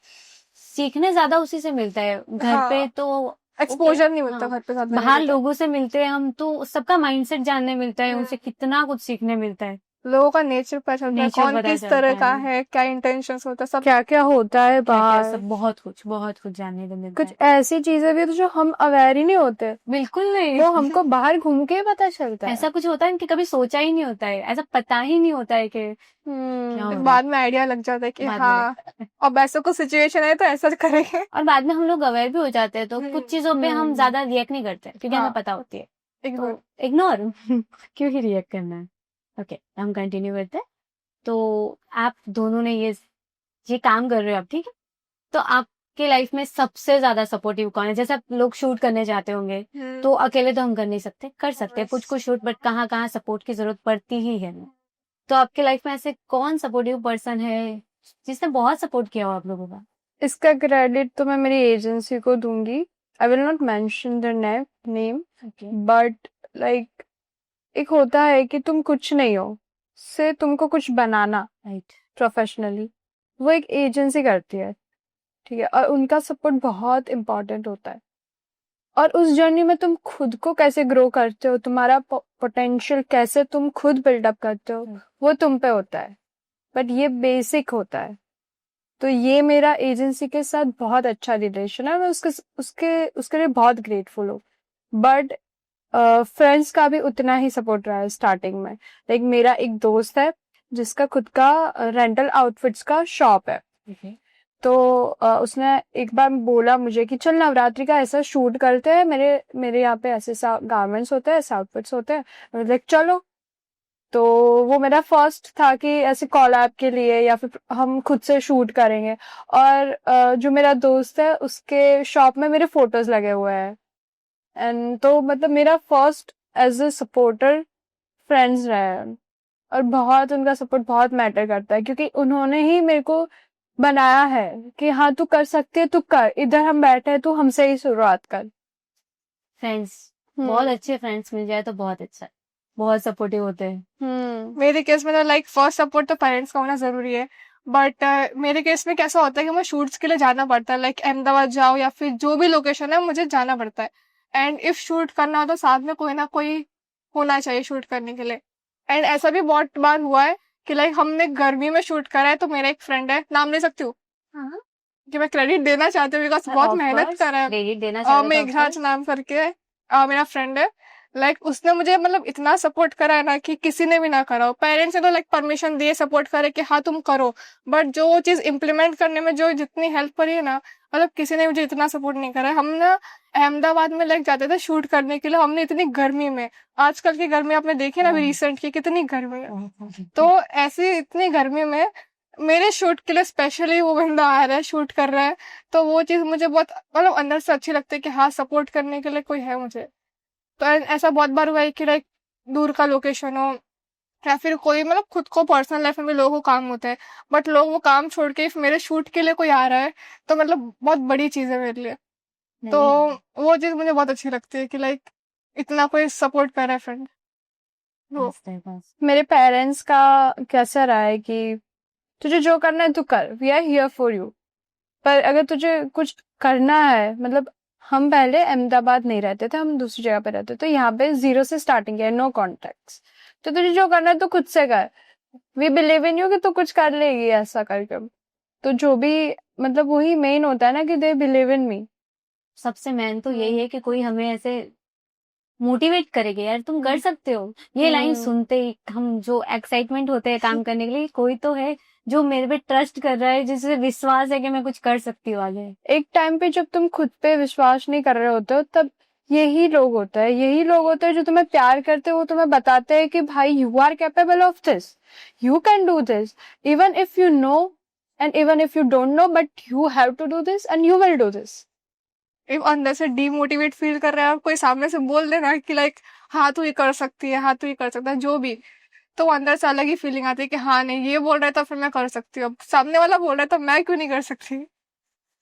सीखने ज्यादा उसी से मिलता है, घर पे तो एक्सपोजर नहीं मिलता। घर पे बाहर लोगों से मिलते हैं हम, तो सबका माइंडसेट जानने मिलता है, उनसे कितना कुछ सीखने मिलता है, लोगों का नेचर पता चलता है, कौन किस तरह का है, क्या इंटेंशंस होता है, सब क्या क्या होता है बाहर, सब बहुत कुछ जानने को मिलता है। कुछ ऐसी चीजें भी तो जो हम अवेयर ही नहीं होते, बिल्कुल नहीं, तो हमको बाहर घूम के पता चलता है। ऐसा कुछ होता है कि कभी सोचा ही नहीं होता है, ऐसा पता ही नहीं होता है कि बाद में आइडिया लग जाता है कि हाँ अब ऐसा कुछ सिचुएशन है तो ऐसा करेंगे। और बाद में हम लोग अवेयर भी हो जाते हैं, तो कुछ चीजों पे हम ज्यादा रिएक्ट नहीं करते क्योंकि हमें पता होती है। इग्नोर क्यों ही रिएक्ट करना है। ओके, हम कंटिन्यू करते हैं। तो आप दोनों ने ये काम कर रहे हो आप, ठीक है? तो आपके लाइफ में सबसे ज्यादा सपोर्टिव कौन है? जैसे आप लोग शूट करने जाते होंगे तो अकेले तो हम कर नहीं सकते, कर सकते हैं कुछ शूट, बट कहाँ कहाँ सपोर्ट की जरूरत पड़ती ही है। तो आपके लाइफ में ऐसे कौन सपोर्टिव पर्सन है जिसने बहुत सपोर्ट किया हो आप लोगों का? इसका क्रेडिट तो मैं मेरी एजेंसी को दूंगी। I will not mention the name, but like एक होता है कि तुम कुछ नहीं हो, से तुमको कुछ बनाना, राइट, प्रोफेशनली, वो एक एजेंसी करती है, ठीक है? और उनका सपोर्ट बहुत इम्पोर्टेंट होता है। और उस जर्नी में तुम खुद को कैसे ग्रो करते हो, तुम्हारा पोटेंशियल कैसे तुम खुद बिल्डअप करते हो, वो तुम पे होता है। बट ये बेसिक होता है। तो ये मेरा एजेंसी के साथ बहुत अच्छा रिलेशन है, मैं उसके लिए बहुत ग्रेटफुल हूँ। बट फ्रेंड्स का भी उतना ही सपोर्ट रहा है स्टार्टिंग में। लाइक मेरा एक दोस्त है जिसका खुद का रेंटल आउटफिट्स का शॉप है। तो उसने एक बार बोला मुझे कि चल नवरात्रि का ऐसा शूट करते हैं, मेरे यहाँ पे ऐसे गारमेंट्स होते हैं, ऐसे आउटफिट्स होते हैं, लाइक चलो। तो वो मेरा फर्स्ट था कि ऐसे कॉलैब के लिए या फिर हम खुद से शूट करेंगे। और जो मेरा दोस्त है उसके शॉप में मेरे फोटोज लगे हुए हैं। एंड तो मतलब मेरा first as a supporter friends रहे हैं, और बहुत उनका सपोर्ट बहुत मैटर करता है क्योंकि उन्होंने ही मेरे को बनाया है कि हाँ तू कर सकती है, तू कर, इधर हम बैठे हैं, तू हमसे ही शुरुआत कर। फ्रेंड्स, बहुत अच्छे फ्रेंड्स मिल जाए तो बहुत अच्छा है, बहुत सपोर्टिव होते हैं। मेरे केस में तो लाइक फर्स्ट सपोर्ट तो पेरेंट्स का होना जरूरी है। बट मेरे केस में कैसा होता है कि मुझे शूट्स के लिए जाना पड़ता है, लाइक अहमदाबाद जाओ या फिर जो भी लोकेशन है मुझे जाना पड़ता है। एंड इफ शूट करना हो तो साथ में कोई ना कोई होना चाहिए शूट करने के लिए। एंड ऐसा भी बहुत बार हुआ है कि लाइक हमने गर्मी में शूट करा है, तो मेरा एक फ्रेंड है, नाम ले सकती हूँ हाँ, कि मैं क्रेडिट देना चाहती हूँ बिकॉज बहुत ऑफ मेहनत कोर्स करा है। क्रेडिट देना चाहते तो ऑफ मेघराज कोर्स। नाम करके मेरा फ्रेंड है। लाइक उसने मुझे मतलब इतना सपोर्ट करा है ना कि किसी ने भी ना करा हो। पेरेंट्स ने तो लाइक परमिशन दिए, सपोर्ट करे कि हाँ तुम करो, बट जो चीज इम्प्लीमेंट करने में जो जितनी हेल्प करी है ना, मतलब किसी ने मुझे इतना सपोर्ट नहीं करा है। हम ना अहमदाबाद में लाइक जाते थे शूट करने के लिए, हमने इतनी गर्मी में, आजकल की गर्मी आपने देखी ना अभी रिसेंट की कितनी गर्मी है, तो ऐसी इतनी गर्मी में मेरे शूट के लिए स्पेशली वो बंदा आ रहा है, शूट कर रहा है, तो वो चीज मुझे बहुत मतलब अंदर से अच्छी लगती है कि हाँ सपोर्ट करने के लिए कोई है मुझे। तो ऐसा बहुत बार हुआ है कि लाइक दूर का लोकेशन हो या फिर कोई मतलब खुद को पर्सनल लाइफ में भी लोगों को काम होता है, बट लोग वो काम छोड़ के if मेरे शूट के लिए कोई आ रहा है तो मतलब बहुत बड़ी चीज है मेरे लिए। तो नहीं, वो चीज मुझे बहुत अच्छी लगती है कि लाइक इतना कोई सपोर्ट कर रहा है फ्रेंड वो। बस मेरे पेरेंट्स का कैसा रहा है कि तुझे जो करना है तू कर, we are here for you. पर अगर तुझे कुछ करना है, मतलब हम पहले अहमदाबाद नहीं रहते थे, हम दूसरी जगह पे रहते थे, तो यहाँ पे जीरो से स्टार्टिंग है, नो कॉन्टेक्ट्स। तो तुझे जो करना है तो खुद से कर, वी बिलीव इन यू कि तू कुछ कर लेगी ऐसा करके। तो जो भी मतलब वही मेन होता है ना कि दे बिलीव इन मी। सबसे मेन तो यही है कि कोई हमें ऐसे मोटिवेट करेगा, यार तुम कर सकते हो। ये लाइन सुनते ही हम जो एक्साइटमेंट होते हैं काम करने के लिए, कोई तो है जो मेरे पे ट्रस्ट कर रहा है, जिससे विश्वास है कि मैं कुछ कर सकती हूँ आगे। एक टाइम पे जब तुम खुद पे विश्वास नहीं कर रहे होते हो, तब यही लोग होते हैं जो तुम्हें प्यार करते हैं, वो तुम्हें बताते हैं कि भाई you are capable of this, you can do this, even if you know and even if you don't know, but you have to do this and you will do this. If अंदर से demotivate feel कर रहा है, कोई सामने से बोल देना कि लाइक हाँ तू ये कर सकती है, हाँ तू ये कर सकता है, जो भी, तो वो अंदर से अलग ही फीलिंग आती है कि हाँ नहीं ये बोल रहा है तो फिर मैं कर सकती हूँ, अब सामने वाला बोल रहा है तो मैं क्यों नहीं कर सकती।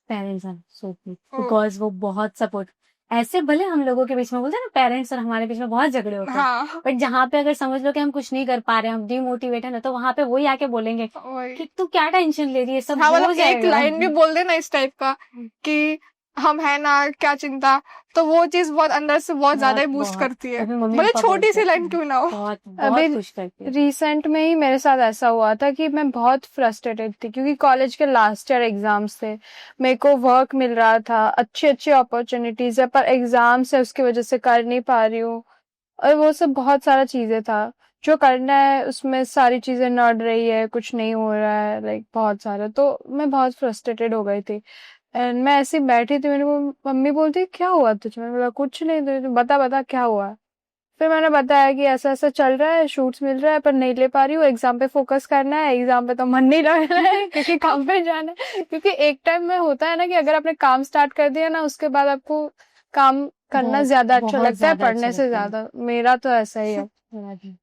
Parents are so good because वो बहुत सपोर्ट, ऐसे भले हम लोगों के बीच में बोलते हैं ना पेरेंट्स और हमारे बीच में बहुत झगड़े होते हैं, हाँ बट जहाँ पे अगर समझ लो कि हम कुछ नहीं कर पा रहे हैं, हम डिमोटिवेट है ना, तो वहां पे वही आके बोलेंगे वही। कि तू क्या टेंशन ले रही है, सब हाँ हो मतलब एक जाएगा। लाइन भी बोल देना इस टाइप का कि हम है ना, क्या चिंता, तो वो चीज बहुत अंदर से बहुत ज्यादा ही बूस्ट करती है, अभी मम्मी भले पापा छोटी बोलते सी हैं, लाइन क्यों ना हो। बहुत अभी बहुत खुश करती है। रिसेंट में ही मेरे साथ ऐसा हुआ था कि मैं बहुत फ्रस्ट्रेटेड थी क्योंकि कॉलेज के लास्ट ईयर एग्जाम्स थे, मेरे को वर्क मिल रहा था, अच्छी अच्छी अपॉर्चुनिटीज है, पर एग्जाम्स है उसकी वजह से कर नहीं पा रही हूँ। और वो सब बहुत सारा चीजें था जो करना है, उसमें सारी चीजें नड़ रही है, कुछ नहीं हो रहा है, लाइक बहुत सारा। तो मैं बहुत फ्रस्ट्रेटेड हो गई थी एंड मैं ऐसी बैठी थी, मेरे को मम्मी बोलती क्या हुआ तुझे, मैंने बोला कुछ नहीं, तो बता बता क्या हुआ। फिर मैंने बताया कि ऐसा ऐसा चल रहा है, शूट्स मिल रहा है पर नहीं ले पा रही हूँ, एग्जाम पे फोकस करना है, एग्जाम पे तो मन नहीं लग रहा है क्योंकि काम पे जाना है। क्योंकि एक टाइम में होता है ना कि अगर आपने काम स्टार्ट कर दिया ना, उसके बाद आपको काम करना बहुत ज्यादा अच्छा बहुत लगता है ज्यादा अच्छा पढ़ने से लगता है। ज्यादा। मेरा तो ऐसा ही है।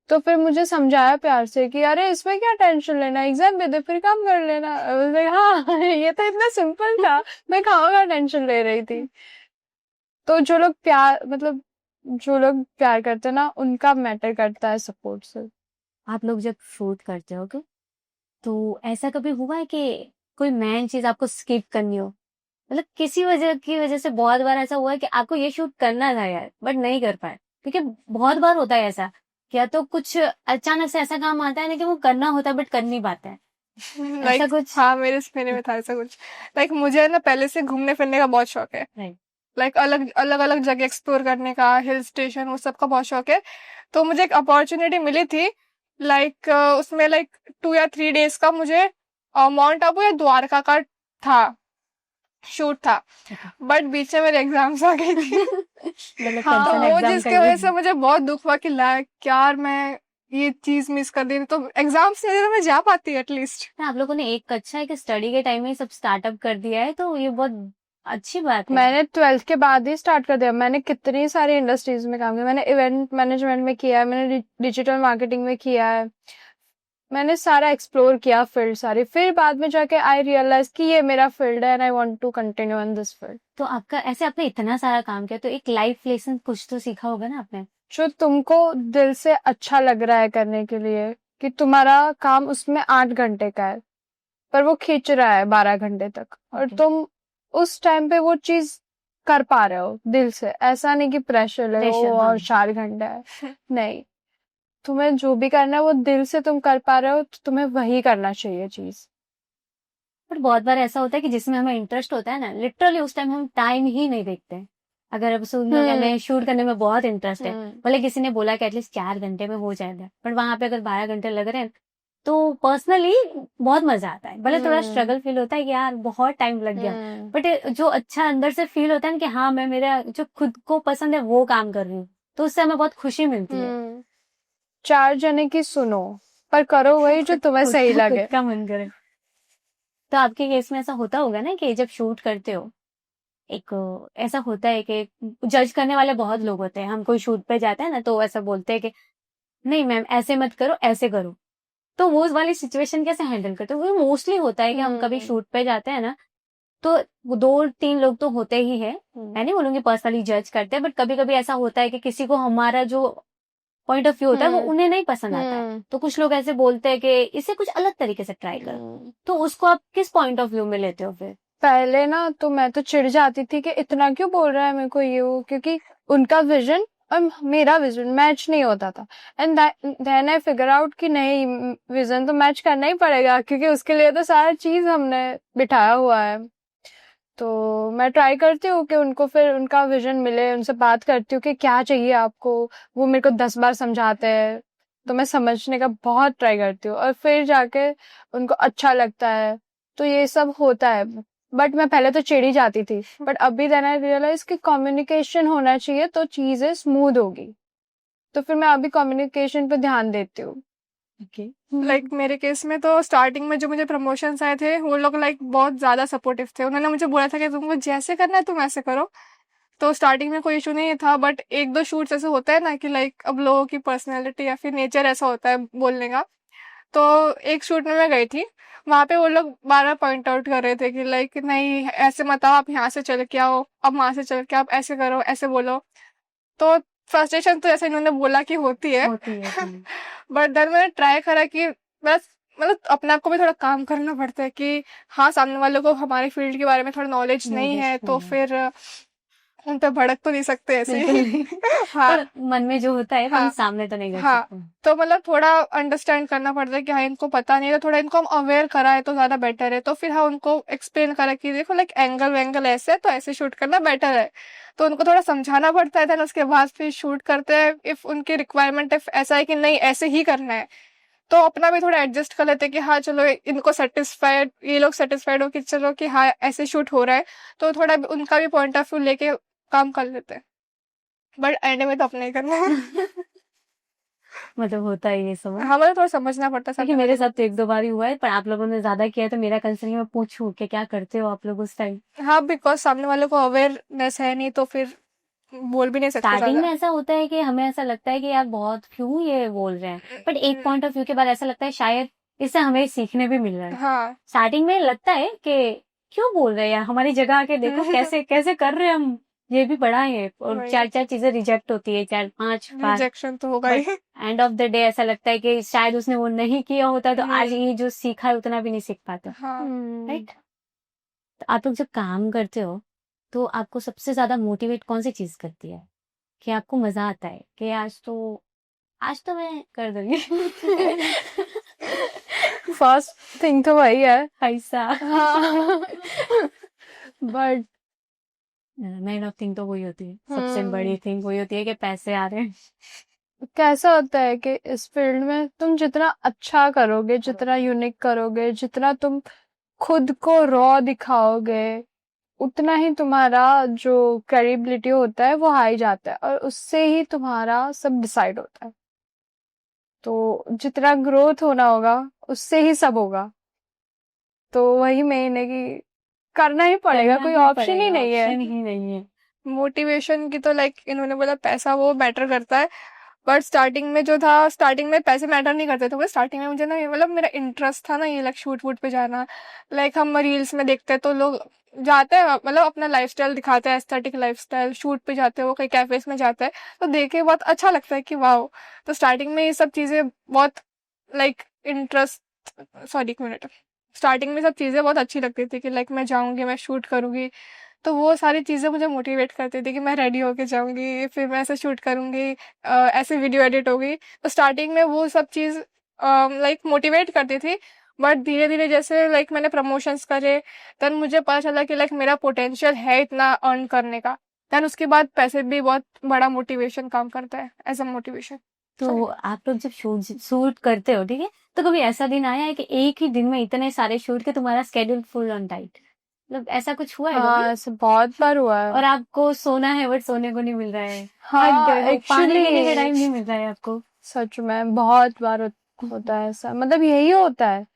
तो फिर मुझे समझाया प्यार से कि अरे इसमें क्या टेंशन लेना, एग्जाम दे दे फिर काम कर लेना। I was like, हाँ ये तो इतना सिंपल था, मैं कहाँ टेंशन ले रही थी। तो जो लोग प्यार करते हैं ना, उनका मैटर करता है सपोर्ट से। आप लोग जब शूट करते हो तो ऐसा कभी हुआ है कि कोई मेन चीज आपको स्किप करनी हो, मतलब किसी वजह की वजह से बहुत बार ऐसा हुआ है कि आपको ये शूट करना था यार बट नहीं कर पाए, क्योंकि बहुत बार होता है ऐसा, या तो कुछ अचानक से ऐसा काम आता है ना कि वो करना होता है बट कर नहीं पाते हैं, ऐसा लाइक कुछ? हाँ मेरे में था ऐसा कुछ। लाइक मुझे ना पहले से घूमने फिरने का बहुत शौक है, Right. लाइक अलग अलग अलग जगह एक्सप्लोर करने का, हिल स्टेशन, वो सब का बहुत शौक है। तो मुझे एक अपॉर्चुनिटी मिली थी, लाइक उसमें लाइक 2 या 3 डेज का मुझे माउंट आबू या द्वारका का था, शूट था, बट बीच में मेरे एग्जाम्स आ गई थी। मतलब हाँ तो tension वो exam जिसकी कर वजह ली। से मुझे बहुत दुख हुआ कि लाइक यार मैं ये चीज मिस कर दी थी, तो एग्जाम्स नहीं तो मैं जा पाती एटलीस्ट। आप लोगों ने एक अच्छा है कि स्टडी के टाइम में ही सब स्टार्टअप कर दिया है, तो ये बहुत अच्छी बात है। मैंने 12th के बाद ही स्टार्ट कर दिया। मैंने कितनी सारी इंडस्ट्रीज में काम किया, मैंने इवेंट मैनेजमेंट में किया है, मैंने डिजिटल मार्केटिंग में किया है, मैंने सारा एक्सप्लोर किया फील्ड सारी। फिर बाद में जाके आई रियलाइज कि ये मेरा फील्ड है and I want to continue in this field. तो आपका ऐसे आपने इतना सारा काम किया तो एक लाइफ लेसन कुछ तो सीखा होगा ना आपने? जो तुमको दिल से अच्छा लग रहा है करने के लिए, कि तुम्हारा काम उसमें 8 घंटे का है पर वो खींच रहा है 12 घंटे तक, और Okay. तुम उस टाइम पे वो चीज कर पा रहे हो दिल से, ऐसा नहीं कि प्रेशर ले Pressure, और हाँ। 4 घंटे है। नहीं, तुम्हें जो भी करना है वो दिल से तुम कर पा रहे हो तो तुम्हें वही करना चाहिए चीज। पर बहुत बार ऐसा होता है कि जिसमें हमें इंटरेस्ट होता है ना, लिटरली उस टाइम हम टाइम ही नहीं देखते। अगर अब सुन लो कि हमें शूट करने में बहुत इंटरेस्ट है, भले किसी ने बोला कि एटलीस्ट 4 घंटे में हो जाएगा, बट वहां पे अगर 12 घंटे लग रहे हैं तो पर्सनली बहुत मजा आता है। भले थोड़ा स्ट्रगल फील होता है कि यार बहुत टाइम लग गया, बट जो अच्छा अंदर से फील होता है ना कि हाँ मैं मेरा जो खुद को पसंद है वो काम कर रही हूँ, तो उससे हमें बहुत खुशी मिलती है। 4 जने की सुनो पर करो वही जो तुम्हें खुद सही का- लगे। खुद का मन करे। तो आपके केस में ऐसा होता होगा ना कि जब शूट करते हो, एक ऐसा होता है कि जज करने वाले बहुत लोग होते हैं। हम कोई शूट पे जाते हैं ना तो ऐसा बोलते हैं कि नहीं मैम ऐसे मत करो, ऐसे करो। तो वो उस वाली सिचुएशन कैसे हैंडल करते हो? वो मोस्टली होता है कि हम कभी शूट पे जाते हैं ना तो 2-3 लोग तो होते ही है, मैं नहीं बोलूंगी पर्सनली जज करते हैं, बट कभी कभी ऐसा होता है कि किसी को हमारा जो पॉइंट ऑफ व्यू होता है वो उन्हें नहीं पसंद आता है, तो कुछ लोग ऐसे बोलते हैं कि इसे कुछ अलग तरीके से ट्राई करो। तो उसको आप किस पॉइंट ऑफ व्यू में लेते हो फिर? पहले ना तो मैं तो चिढ़ जाती थी कि इतना क्यों बोल रहा है मेरे को ये वो, क्योंकि उनका विजन और मेरा विजन मैच नहीं होता था। And then I figure out कि नहीं, विजन तो मैच करना ही पड़ेगा क्योंकि उसके लिए तो सारा चीज हमने बिठाया हुआ है। तो मैं ट्राई करती हूँ कि उनको फिर उनका विजन मिले, उनसे बात करती हूँ कि क्या चाहिए आपको। वो मेरे को 10 बार समझाते हैं तो मैं समझने का बहुत ट्राई करती हूँ और फिर जाके उनको अच्छा लगता है। तो ये सब होता है। बट मैं पहले तो चिढ़ ही जाती थी, बट अभी देन आई रियलाइज कि कम्युनिकेशन होना चाहिए तो चीजें स्मूथ होगी। तो फिर मैं अभी कम्युनिकेशन पे ध्यान देती हूँ। लाइक मेरे केस में तो स्टार्टिंग में जो मुझे प्रमोशंस आए थे वो लोग लाइक बहुत ज्यादा सपोर्टिव थे। उन्होंने मुझे बोला था कि तुमको जैसे करना है तुम ऐसे करो। तो स्टार्टिंग में कोई इशू नहीं था, बट 1-2 शूट्स ऐसे होता है ना कि लाइक अब लोगों की पर्सनैलिटी या फिर नेचर ऐसा होता है बोलने का। तो एक शूट में मैं गई थी, वहां पे वो लोग बार बार पॉइंट आउट कर रहे थे कि लाइक नहीं ऐसे मत आओ, आप यहाँ से चल के आओ, अब वहां से चल के आप ऐसे करो, ऐसे बोलो। तो फ्रस्ट्रेशन तो जैसे इन्होंने बोला कि होती है बट देन मैंने ट्राई करा कि बस मतलब अपने आप को भी थोड़ा काम करना पड़ता है कि हाँ सामने वालों को हमारे फील्ड के बारे में थोड़ा नॉलेज नहीं है, तो फिर उन पे भड़क तो नहीं सकते ऐसे ही। हाँ पर मन में जो होता है वो हम सामने तो नहीं कर हाँ सकते। तो मतलब थोड़ा अंडरस्टैंड करना पड़ता है कि हाँ इनको पता नहीं है, तो थोड़ा इनको हम अवेयर कराए तो ज्यादा बेटर है। तो फिर हाँ उनको एक्सप्लेन करा कि देखो लाइक एंगल वेंगल ऐसे है तो ऐसे शूट करना बेटर है। तो उनको थोड़ा समझाना पड़ता है, देन उसके बाद फिर शूट करते हैं। इफ उनकी रिक्वायरमेंट इफ ऐसा है कि नहीं ऐसे ही करना है, तो अपना भी थोड़ा एडजस्ट कर लेते हैं कि हाँ चलो इनको सेटिस्फाइड, ये लोग सेटिस्फाइड हो कि चलो कि हाँ ऐसे शूट हो रहा है, तो थोड़ा उनका भी पॉइंट ऑफ व्यू लेके काम कर लेते हैं। बट एंड में तो अपने ही करना है। मतलब होता है ये सब। हाँ मतलब थोड़ा समझना पड़ता है क्योंकि सामने मेरे वाले साथ तो 1-2 बार ही हुआ है, पर आप लोगों ने ज्यादा किया है तो मेरा कंसर्न मैं पूछूं कि क्या करते हो आप लोग उस टाइम? को। हाँ बिकॉज सामने वाले को अवेयरनेस है नहीं तो फिर बोल भी नहीं सकते स्टार्टिंग में ज्यादा। ऐसा होता है कि हमें ऐसा लगता है कि यार बहुत क्यों ये बोल रहे हैं, बट एक पॉइंट ऑफ व्यू के बाद ऐसा लगता है शायद इससे हमें सीखने भी मिल रहा है। हाँ स्टार्टिंग में लगता है कि क्यों बोल रहे हैं यार, हमारी जगह आके देखो कैसे कैसे कर रहे हैं हम, ये भी बड़ा है। और वही। 4-4 चीजें रिजेक्ट होती है, 4-5 बार। रिजेक्शन तो होगा ही। एंड ऑफ द डे ऐसा लगता है कि शायद उसने वो नहीं किया होता तो आज ये जो सीखा है उतना भी नहीं सीख पाता। हाँ राइट। तो आप लोग जब काम करते हो तो आपको सबसे ज्यादा मोटिवेट कौन सी चीज करती है कि आपको मजा आता है कि आज तो मैं कर दूंगी? फर्स्ट थिंग तो वही है पैसा। हाँ। बट मेन ऑफ थिंग तो वही होती है, सबसे बड़ी थिंग वही होती है कि पैसे आ रहे हैं। कैसा होता है कि इस फील्ड में तुम जितना अच्छा करोगे, जितना यूनिक करोगे, जितना तुम खुद को रॉ दिखाओगे, उतना ही तुम्हारा जो क्रेडिबिलिटी होता है वो हाई जाता है और उससे ही तुम्हारा सब डिसाइड होता है। तो जितना ग्रोथ होना होगा उससे ही सब होगा। तो वही मेन है कि करना ही पड़ेगा, कोई ऑप्शन ही नहीं है। ऑप्शन ही नहीं है। मोटिवेशन की तो लाइक इन्होंने बोला पैसा वो मैटर करता है, बट स्टार्टिंग में जो था, स्टार्टिंग में पैसे मैटर नहीं करते थे। स्टार्टिंग में मुझे ना ये मतलब मेरा इंटरेस्ट था ना ये लाइक शूट वूट पे जाना। लाइक हम रील्स में देखते हैं तो लोग जाते हैं मतलब अपना लाइफस्टाइल दिखाते हैं, एस्थेटिक लाइफस्टाइल, शूट पे जाते हैं, वो कई कैफेज में जाते हैं, तो देख के बहुत अच्छा लगता है कि वाह। तो स्टार्टिंग में ये सब चीजें बहुत लाइक इंटरेस्ट, सॉरी एक मिनट, स्टार्टिंग में सब चीजें बहुत अच्छी लगती थी कि लाइक मैं जाऊंगी, मैं शूट करूंगी, तो वो सारी चीज़ें मुझे मोटिवेट करती थी कि मैं रेडी होके जाऊँगी, फिर मैं ऐसे शूट करूँगी, ऐसे वीडियो एडिट होगी। तो स्टार्टिंग में वो सब चीज़ लाइक मोटिवेट करती थी, बट धीरे-धीरे जैसे लाइक मैंने प्रमोशंस करे, देन मुझे पता चला कि लाइक मेरा पोटेंशियल है इतना अर्न करने का। देन उसके बाद पैसे भी बहुत बड़ा मोटिवेशन काम करता है, एज़ अ मोटिवेशन। तो आप लोग जब शूट करते हो, ठीक है, तो कभी ऐसा दिन आया है कि एक ही दिन में इतने सारे शूट के तुम्हारा स्केड्यूल फुल ऑन टाइट, मतलब ऐसा कुछ हुआ है हाँ, कभी? ऐसे बहुत बार हुआ है। और आपको सोना है बट सोने को नहीं मिल रहा है, हाँ, थक गए हो, पानी actually- पीने का टाइम नहीं मिल रहा है आपको। सच में बहुत बार होता है ऐसा, मतलब यही होता है,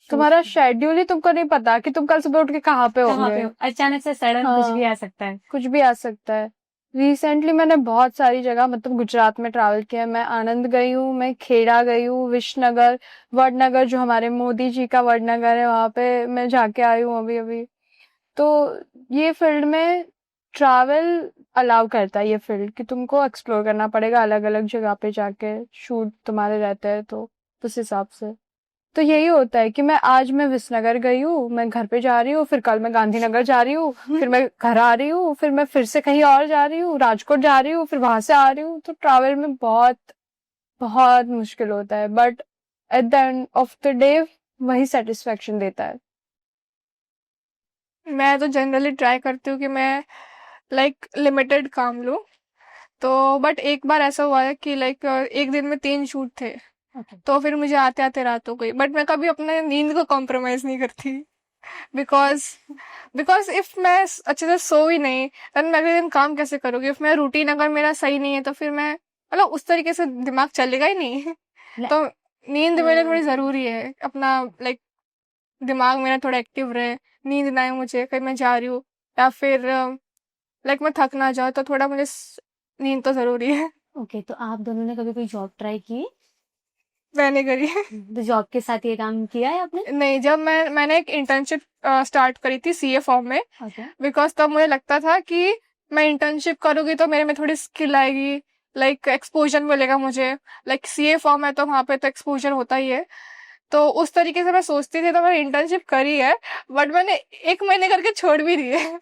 तुम्हारा शेड्यूल ही तुमको नहीं पता कि तुम कल सुबह उठ के कहाँ पे कहाँ होंगे। पे हो? अचानक से सडन कुछ हाँ। भी आ सकता है। कुछ भी आ सकता है। रिसेंटली मैंने बहुत सारी जगह मतलब गुजरात में ट्रैवल किया है। मैं आनंद गई हूँ, मैं खेड़ा गई हूँ, विश्वनगर, वडनगर जो हमारे मोदी जी का वडनगर है, वहां पे मैं जाके आई हूँ अभी अभी। तो ये फील्ड में ट्रैवल अलाउ करता है, ये फील्ड कि तुमको एक्सप्लोर करना पड़ेगा अलग अलग जगह पे जाके, शूट तुम्हारे रहते हैं तो उस हिसाब से। तो यही होता है कि मैं विसनगर गई हूँ, मैं घर पे जा रही हूँ, फिर कल मैं गांधीनगर जा रही हूँ, फिर मैं घर आ रही हूँ, फिर मैं फिर से कहीं और जा रही हूँ, राजकोट जा रही हूँ, फिर वहां से आ रही हूँ। तो ट्रैवल में बहुत बहुत मुश्किल होता है, but at the end of the day वही सेटिस्फेक्शन देता है। मैं तो जनरली ट्राई करती हूँ कि मैं लाइक लिमिटेड काम लूँ। तो बट एक बार ऐसा हुआ है कि लाइक एक दिन में 3 शूट थे। तो फिर मुझे आते आते रात हो गई, बट मैं कभी अपने नींद को कॉम्प्रोमाइज नहीं करती। बिकॉज बिकॉज इफ मैं अच्छे से सो ही नहीं, देन मैं अगले दिन काम कैसे करूँगी? इफ मेरा रूटीन अगर मेरा सही नहीं है तो फिर मैं मतलब उस तरीके से दिमाग चलेगा ही नहीं। तो नींद मेरे थोड़ी जरूरी है, अपना लाइक दिमाग मेरा थोड़ा एक्टिव रहे, नींद ना आए मुझे कहीं मैं जा रही हूँ, या फिर लाइक मैं थक ना जाऊँ, तो थोड़ा मुझे नींद तो जरूरी है। ओके, तो आप दोनों ने कभी कोई जॉब ट्राई की? मैंने करी है। तो जॉब के साथ ये काम किया है आपने? नहीं, जब मैंने एक इंटर्नशिप स्टार्ट करी थी सीए फॉर्म में, ओके। बिकॉज तब मुझे लगता था कि मैं इंटर्नशिप करूंगी तो मेरे में थोड़ी स्किल आएगी, लाइक एक्सपोजर मिलेगा मुझे, लाइक सीए फॉर्म है तो वहां पे तो एक्सपोजर होता ही है। तो उस तरीके से मैं सोचती थी, तो मैंने इंटर्नशिप करी है, बट मैंने 1 महीने करके छोड़ भी दी है।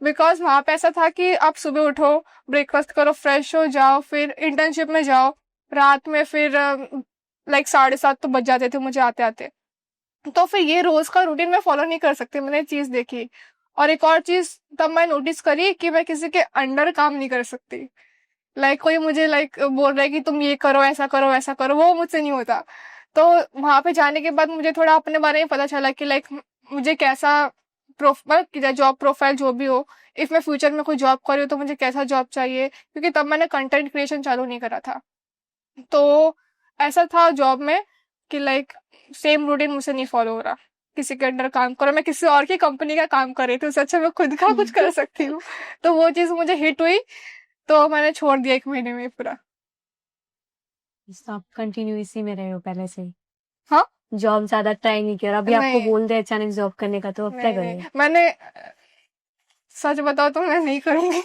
बिकॉज वहां पे ऐसा था कि आप सुबह उठो, ब्रेकफास्ट करो, फ्रेश हो जाओ, फिर इंटर्नशिप में जाओ, रात में फिर लाइक 7:30 तो बज जाते थे मुझे आते आते। तो फिर ये रोज का रूटीन मैं फॉलो नहीं कर सकती, मैंने चीज देखी। और एक और चीज तब मैं नोटिस करी कि मैं किसी के अंडर काम नहीं कर सकती। लाइक कोई मुझे लाइक बोल रहा है कि तुम ये करो, ऐसा करो, वैसा करो, वो मुझसे नहीं होता। तो वहां पे जाने के बाद मुझे थोड़ा अपने बारे में पता चला कि लाइक मुझे कैसा जॉब प्रोफाइल जो भी हो, इफ मैं फ्यूचर में कोई जॉब कर रही हूँ तो मुझे कैसा जॉब चाहिए, क्योंकि तब मैंने कंटेंट क्रिएशन चालू नहीं करा था। तो ऐसा था जॉब में कि लाइक सेम रूटीन मुझसे नहीं फॉलो हो रहा, किसी के अंडर काम करो, मैं किसी और की कंपनी का काम कर रही थी, उससे अच्छा मैं खुद का कुछ कर सकती हूँ। तो वो चीज मुझे हिट हुई, तो मैंने छोड़ दिया 1 महीने में पूरा। तो आप कंटिन्यू इसी में रहे हो पहले से ही? हाँ, जॉब ज्यादा ट्राई नहीं किया और अभी आपको नहीं बोल दे अचानक जॉब करने का, तो अब क्या नहीं नहीं, करोगे? मैंने सच बताओ तो मैं नहीं करूंगी।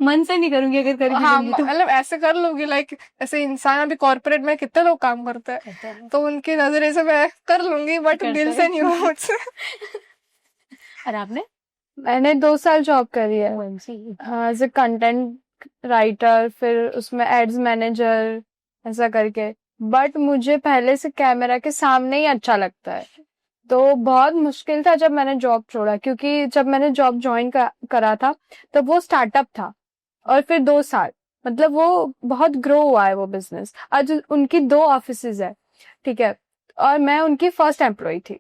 मन से नहीं करूंगी, अगर कर भी हाँ, लूंगी तो। मतलब ऐसे कर लूंगी लाइक, ऐसे इंसान अभी कॉर्पोरेट में कितने लोग काम करते हैं, करते हैं। तो उनकी नजरे से मैं कर लूंगी, बट करते दिल हैं। से नहीं हुआ मुझसे। और आपने? मैंने 2 साल जॉब करी है OMC? As a content writer, फिर उसमें एड्स मैनेजर, ऐसा करके। बट मुझे पहले से कैमरा के सामने ही अच्छा लगता है, तो बहुत मुश्किल था जब मैंने जॉब छोड़ा, क्योंकि जब मैंने जॉब ज्वाइन करा था तब वो स्टार्टअप था, और फिर 2 साल मतलब वो बहुत ग्रो हुआ है वो बिजनेस। आज उनकी 2 ऑफिसेज है, ठीक है, और मैं उनकी फर्स्ट एम्प्लॉय थी।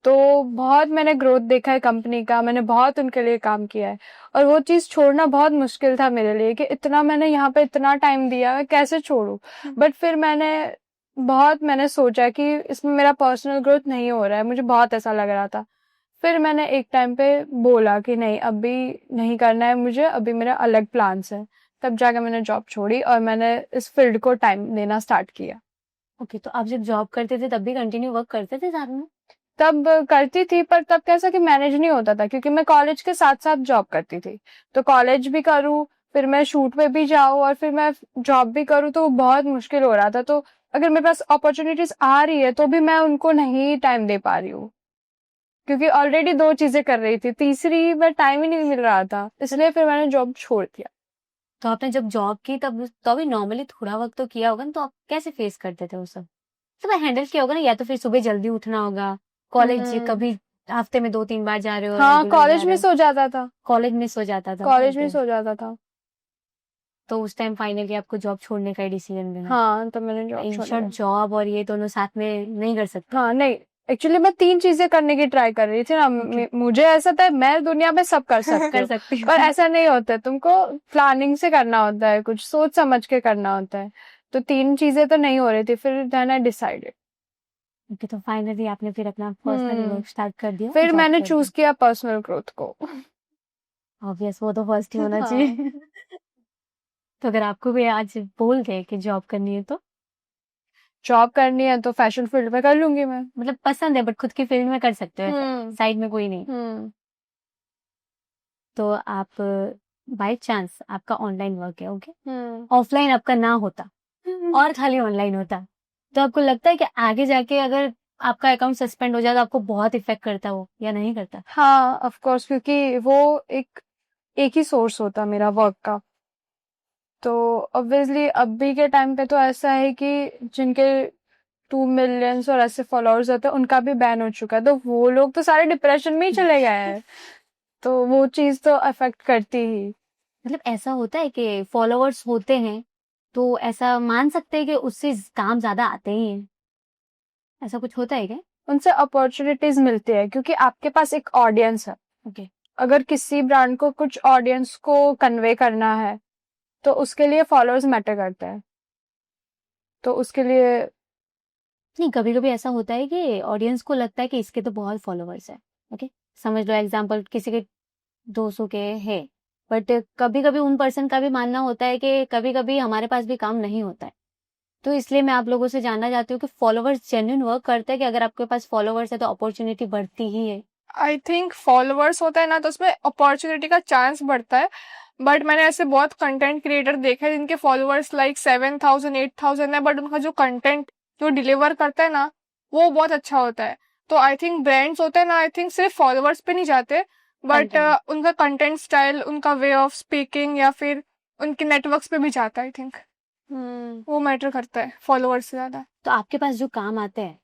तो बहुत मैंने ग्रोथ देखा है कंपनी का, मैंने बहुत उनके लिए काम किया है, और वो चीज छोड़ना बहुत मुश्किल था मेरे लिए कि इतना मैंने यहाँ पे इतना टाइम दिया है, कैसे छोड़ू। बट फिर मैंने सोचा कि इसमें मेरा पर्सनल ग्रोथ नहीं हो रहा है, मुझे बहुत ऐसा लग रहा था। फिर मैंने एक टाइम पे बोला कि नहीं, अभी नहीं करना है मुझे, अभी मेरा अलग प्लान्स है। तब जाकर मैंने जॉब छोड़ी और मैंने इस फील्ड को टाइम देना स्टार्ट किया। ओके, तो आप जब जॉब करते थे तब भी कंटिन्यू वर्क करते थे साथ में? तब करती थी, पर तब कैसा कि मैनेज नहीं होता था, क्योंकि मैं कॉलेज के साथ साथ जॉब करती थी। तो कॉलेज भी करूँ, फिर मैं शूट पे भी जाऊँ, और फिर मैं जॉब भी करूँ, तो बहुत मुश्किल हो रहा था। तो अगर मेरे पास अपॉर्चुनिटीज आ रही है तो भी मैं उनको नहीं टाइम दे पा रही हूँ। क्योंकि ऑलरेडी 2 चीजें कर रही थी, तीसरी में टाइम ही नहीं मिल रहा था, इसलिए फिर मैंने जॉब छोड़ दिया। तो आपने जब जॉब की तब तो अभी नॉर्मली थोड़ा वक्त तो किया होगा ना, तो आप कैसे फेस करते थे वो सब? तो मैं हैंडल किया होगा ना, या तो फिर सुबह जल्दी उठना होगा, कॉलेज कभी हफ्ते में 2-3 बार जा रहे हो, हाँ, रेगुलर जा कॉलेज रहे में हो, सो जाता था, कॉलेज मिस हो जाता था। कॉलेज में ओके। सो जाता था। तो उस टाइम फाइनली आपको जॉब छोड़ने का डिसीजन लेना। हाँ, तो मैंने जॉब इन छोड़ शॉर्ट दिया। जॉब और ये दोनों साथ में नहीं कर सकते। हाँ, नहीं, एक्चुअली मैं 3 चीजें करने की ट्राई कर रही थी ना। मुझे ऐसा था मैं दुनिया में सब कर सकती कर हूँ, सकती पर हूँ। ऐसा नहीं होता है, तुमको प्लानिंग से करना होता है, कुछ सोच समझ के करना होता है। तो 3 चीजें तो नहीं हो रही थी, फिर देन आई डिसाइडेड। ओके, तो फाइनली आपने फिर अपना पर्सनली वर्क स्टार्ट कर दिया। फिर मैंने चूज किया पर्सनल ग्रोथ को। ऑब्वियस, वो तो फर्स्ट ही होना हाँ। चाहिए। तो अगर आपको भी आज बोल दे कि जॉब करनी है तो जॉब करनी है तो फैशन फील्ड में कर लूंगी मैं। मतलब पसंद है बट खुद की फील्ड में कर सकते हो, हम्म साइड में कोई नहीं। हम्म तो आप बाय चांस आपका ऑनलाइन वर्क है, ओके, हम्म ऑफलाइन आपका ना होता और खाली ऑनलाइन होता, तो आपको लगता है कि आगे जाके अगर आपका अकाउंट सस्पेंड हो जाए तो आपको बहुत इफेक्ट करता हो या नहीं करता? हाँ, ऑफ कोर्स, क्योंकि वो एक ही सोर्स होता मेरा वर्क का। तो ऑब्वियसली अभी के टाइम पे तो ऐसा है कि जिनके 2 मिलियंस और ऐसे फॉलोअर्स होते हैं उनका भी बैन हो चुका है, तो वो लोग तो सारे डिप्रेशन में ही चले गए हैं। तो वो चीज तो अफेक्ट करती ही। मतलब ऐसा होता है कि फॉलोअर्स होते हैं तो ऐसा मान सकते हैं कि उससे काम ज्यादा आते ही हैं, ऐसा कुछ होता है क्या? उनसे अपॉर्चुनिटीज मिलती है क्योंकि आपके पास एक ऑडियंस है। ओके। अगर किसी ब्रांड को कुछ ऑडियंस को कन्वे करना है तो उसके लिए फॉलोअर्स मैटर करते हैं, तो उसके लिए नहीं, कभी कभी ऐसा होता है कि ऑडियंस को लगता है कि इसके तो बहुत फॉलोअर्स है, ओके, समझ लो एग्जांपल किसी के 200 के है, बट कभी कभी उन पर्सन का भी मानना होता है कि कभी कभी हमारे पास भी काम नहीं होता है। तो इसलिए मैं आप लोगों से जानना चाहती हूँ कि फॉलोअर्स जेन्युइन वर्क करते हैं कि अगर आपके पास फॉलोअर्स है तो अपॉर्चुनिटी बढ़ती ही है? आई थिंक फॉलोअर्स होता है ना तो उसमें अपॉर्चुनिटी का चांस बढ़ता है, बट मैंने ऐसे बहुत कंटेंट क्रिएटर देखे हैं जिनके फॉलोअर्स लाइक 7,000 8,000 है, बट उनका जो कंटेंट जो डिलीवर करता है ना वो बहुत अच्छा होता है। तो आई थिंक ब्रांड्स होते हैं ना, आई थिंक सिर्फ फॉलोअर्स पे नहीं जाते, बट Content। उनका कंटेंट स्टाइल, उनका वे ऑफ स्पीकिंग या फिर उनके नेटवर्क्स पे भी जाता है। आई थिंक वो मैटर करता है फॉलोअर्स से ज्यादा। तो आपके पास जो काम आते हैं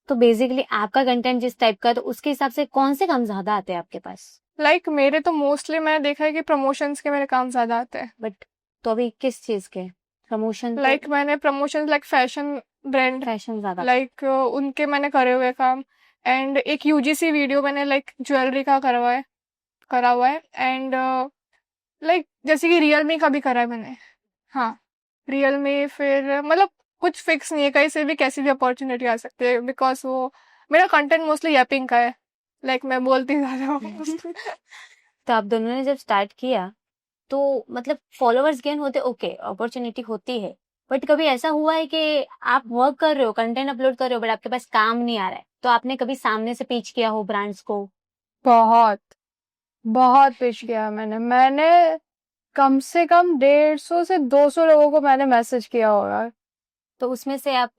तो बेसिकली आपका कंटेंट जिस टाइप का है तो उसके हिसाब से कौन से काम ज्यादा आते हैं आपके पास? लाइक मेरे तो मोस्टली मैंने देखा है कि प्रमोशंस के मेरे काम ज्यादा आते हैं। बट तो अभी किस चीज के प्रमोशन? लाइक मैंने promotion like fashion brand, fashion ज्यादा। लाइक उनके मैंने करे हुए काम। एंड एक यूजीसी वीडियो मैंने लाइक ज्वेलरी का करा हुआ है। एंड लाइक जैसे कि रियलमी का भी करा है मैंने। हाँ, रियलमी, फिर मतलब कुछ फिक्स नहीं है, कहीं से भी कैसी भी अपॉर्चुनिटी आ सकती है, बिकॉज वो मेरा कंटेंट मोस्टली यैपिंग का है, लाइक मैं बोलती ज्यादा हूँ। तो आप दोनों ने जब स्टार्ट किया तो मतलब फॉलोअर्स गेन होते, ओके, अपॉर्चुनिटी होती है, बट कभी ऐसा हुआ है कि आप वर्क कर रहे हो, कंटेंट अपलोड कर रहे हो, बट आपके पास काम नहीं आ रहा है, तो आपने कभी सामने से पिच किया हो ब्रांड्स को? बहुत बहुत पिच किया मैंने कम से कम 150 से 200 लोगों को मैंने मैसेज किया होगा। तो उसमें से आप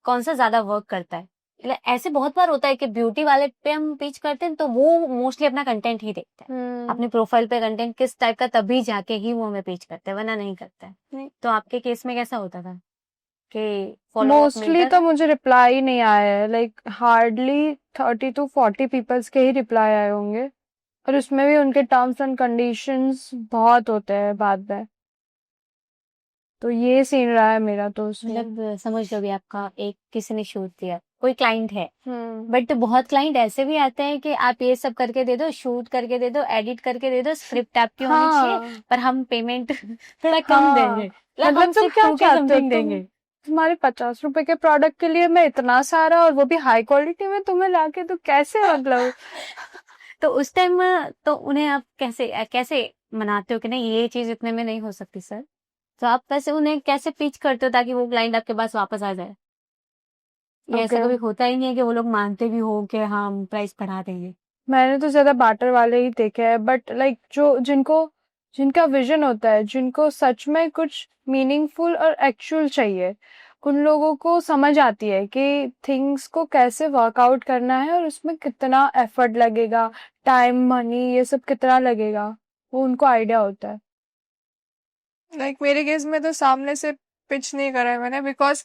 कौन सा ज्यादा वर्क करता है? मतलब ऐसे बहुत बार होता है कि ब्यूटी वाले पे हम पिच करते हैं तो वो मोस्टली अपना कंटेंट ही देखते हैं, अपनी प्रोफाइल पे कंटेंट किस टाइप का, तभी जाके ही वो हमें पिच करते हैं, वरना नहीं करते हैं। नहीं। तो आपके केस में कैसा होता था कि मोस्टली तो मुझे रिप्लाई नहीं आया है, लाइक हार्डली 30 to 40 पीपल्स के ही रिप्लाई आए होंगे, और उसमें भी उनके टर्म्स एंड कंडीशंस बहुत होते हैं बाद में। तो ये सीन रहा है मेरा तो उसमें। मतलब समझ लो भी आपका एक किसी ने शूट दिया, कोई क्लाइंट है, हम्म बट बहुत क्लाइंट ऐसे भी आते हैं कि आप ये सब करके दे दो, शूट करके दे दो, एडिट करके दे दो, स्क्रिप्ट आपकी होनी चाहिए, पर हम पेमेंट थोड़ा कम हाँ, देंगे, मतलब हम तुम सिर्फ क्या 2K चाहते हो? समथिंग देंगे। तुम्हारे 50 रुपए के प्रोडक्ट के लिए मैं इतना सारा, और वो भी हाई क्वालिटी में तुम्हें लाके, तो कैसे मतलब? तो उस टाइम तो उन्हें आप कैसे कैसे मनाते हो कि नहीं ये चीज इतने में नहीं हो सकती सर? तो आप वैसे उन्हें कैसे पिच करते हो ताकि वो क्लाइंट आपके पास वापस आ जाए? ये ऐसा Okay. कभी होता ही नहीं है कि वो लोग मानते भी हो कि हाँ हम प्राइस बढ़ा देंगे? मैंने तो ज्यादा बार्टर वाले ही देखे हैं, बट लाइक जो जिनका विजन होता है, जिनको सच में कुछ मीनिंगफुल और एक्चुअल चाहिए, उन लोगों को समझ आती है कि थिंग्स को कैसे वर्कआउट करना है और उसमें कितना एफर्ट लगेगा, टाइम, मनी, ये सब कितना लगेगा, वो उनको आइडिया होता है। लाइक मेरे केस में तो सामने से पिच नहीं करा है मैंने, बिकॉज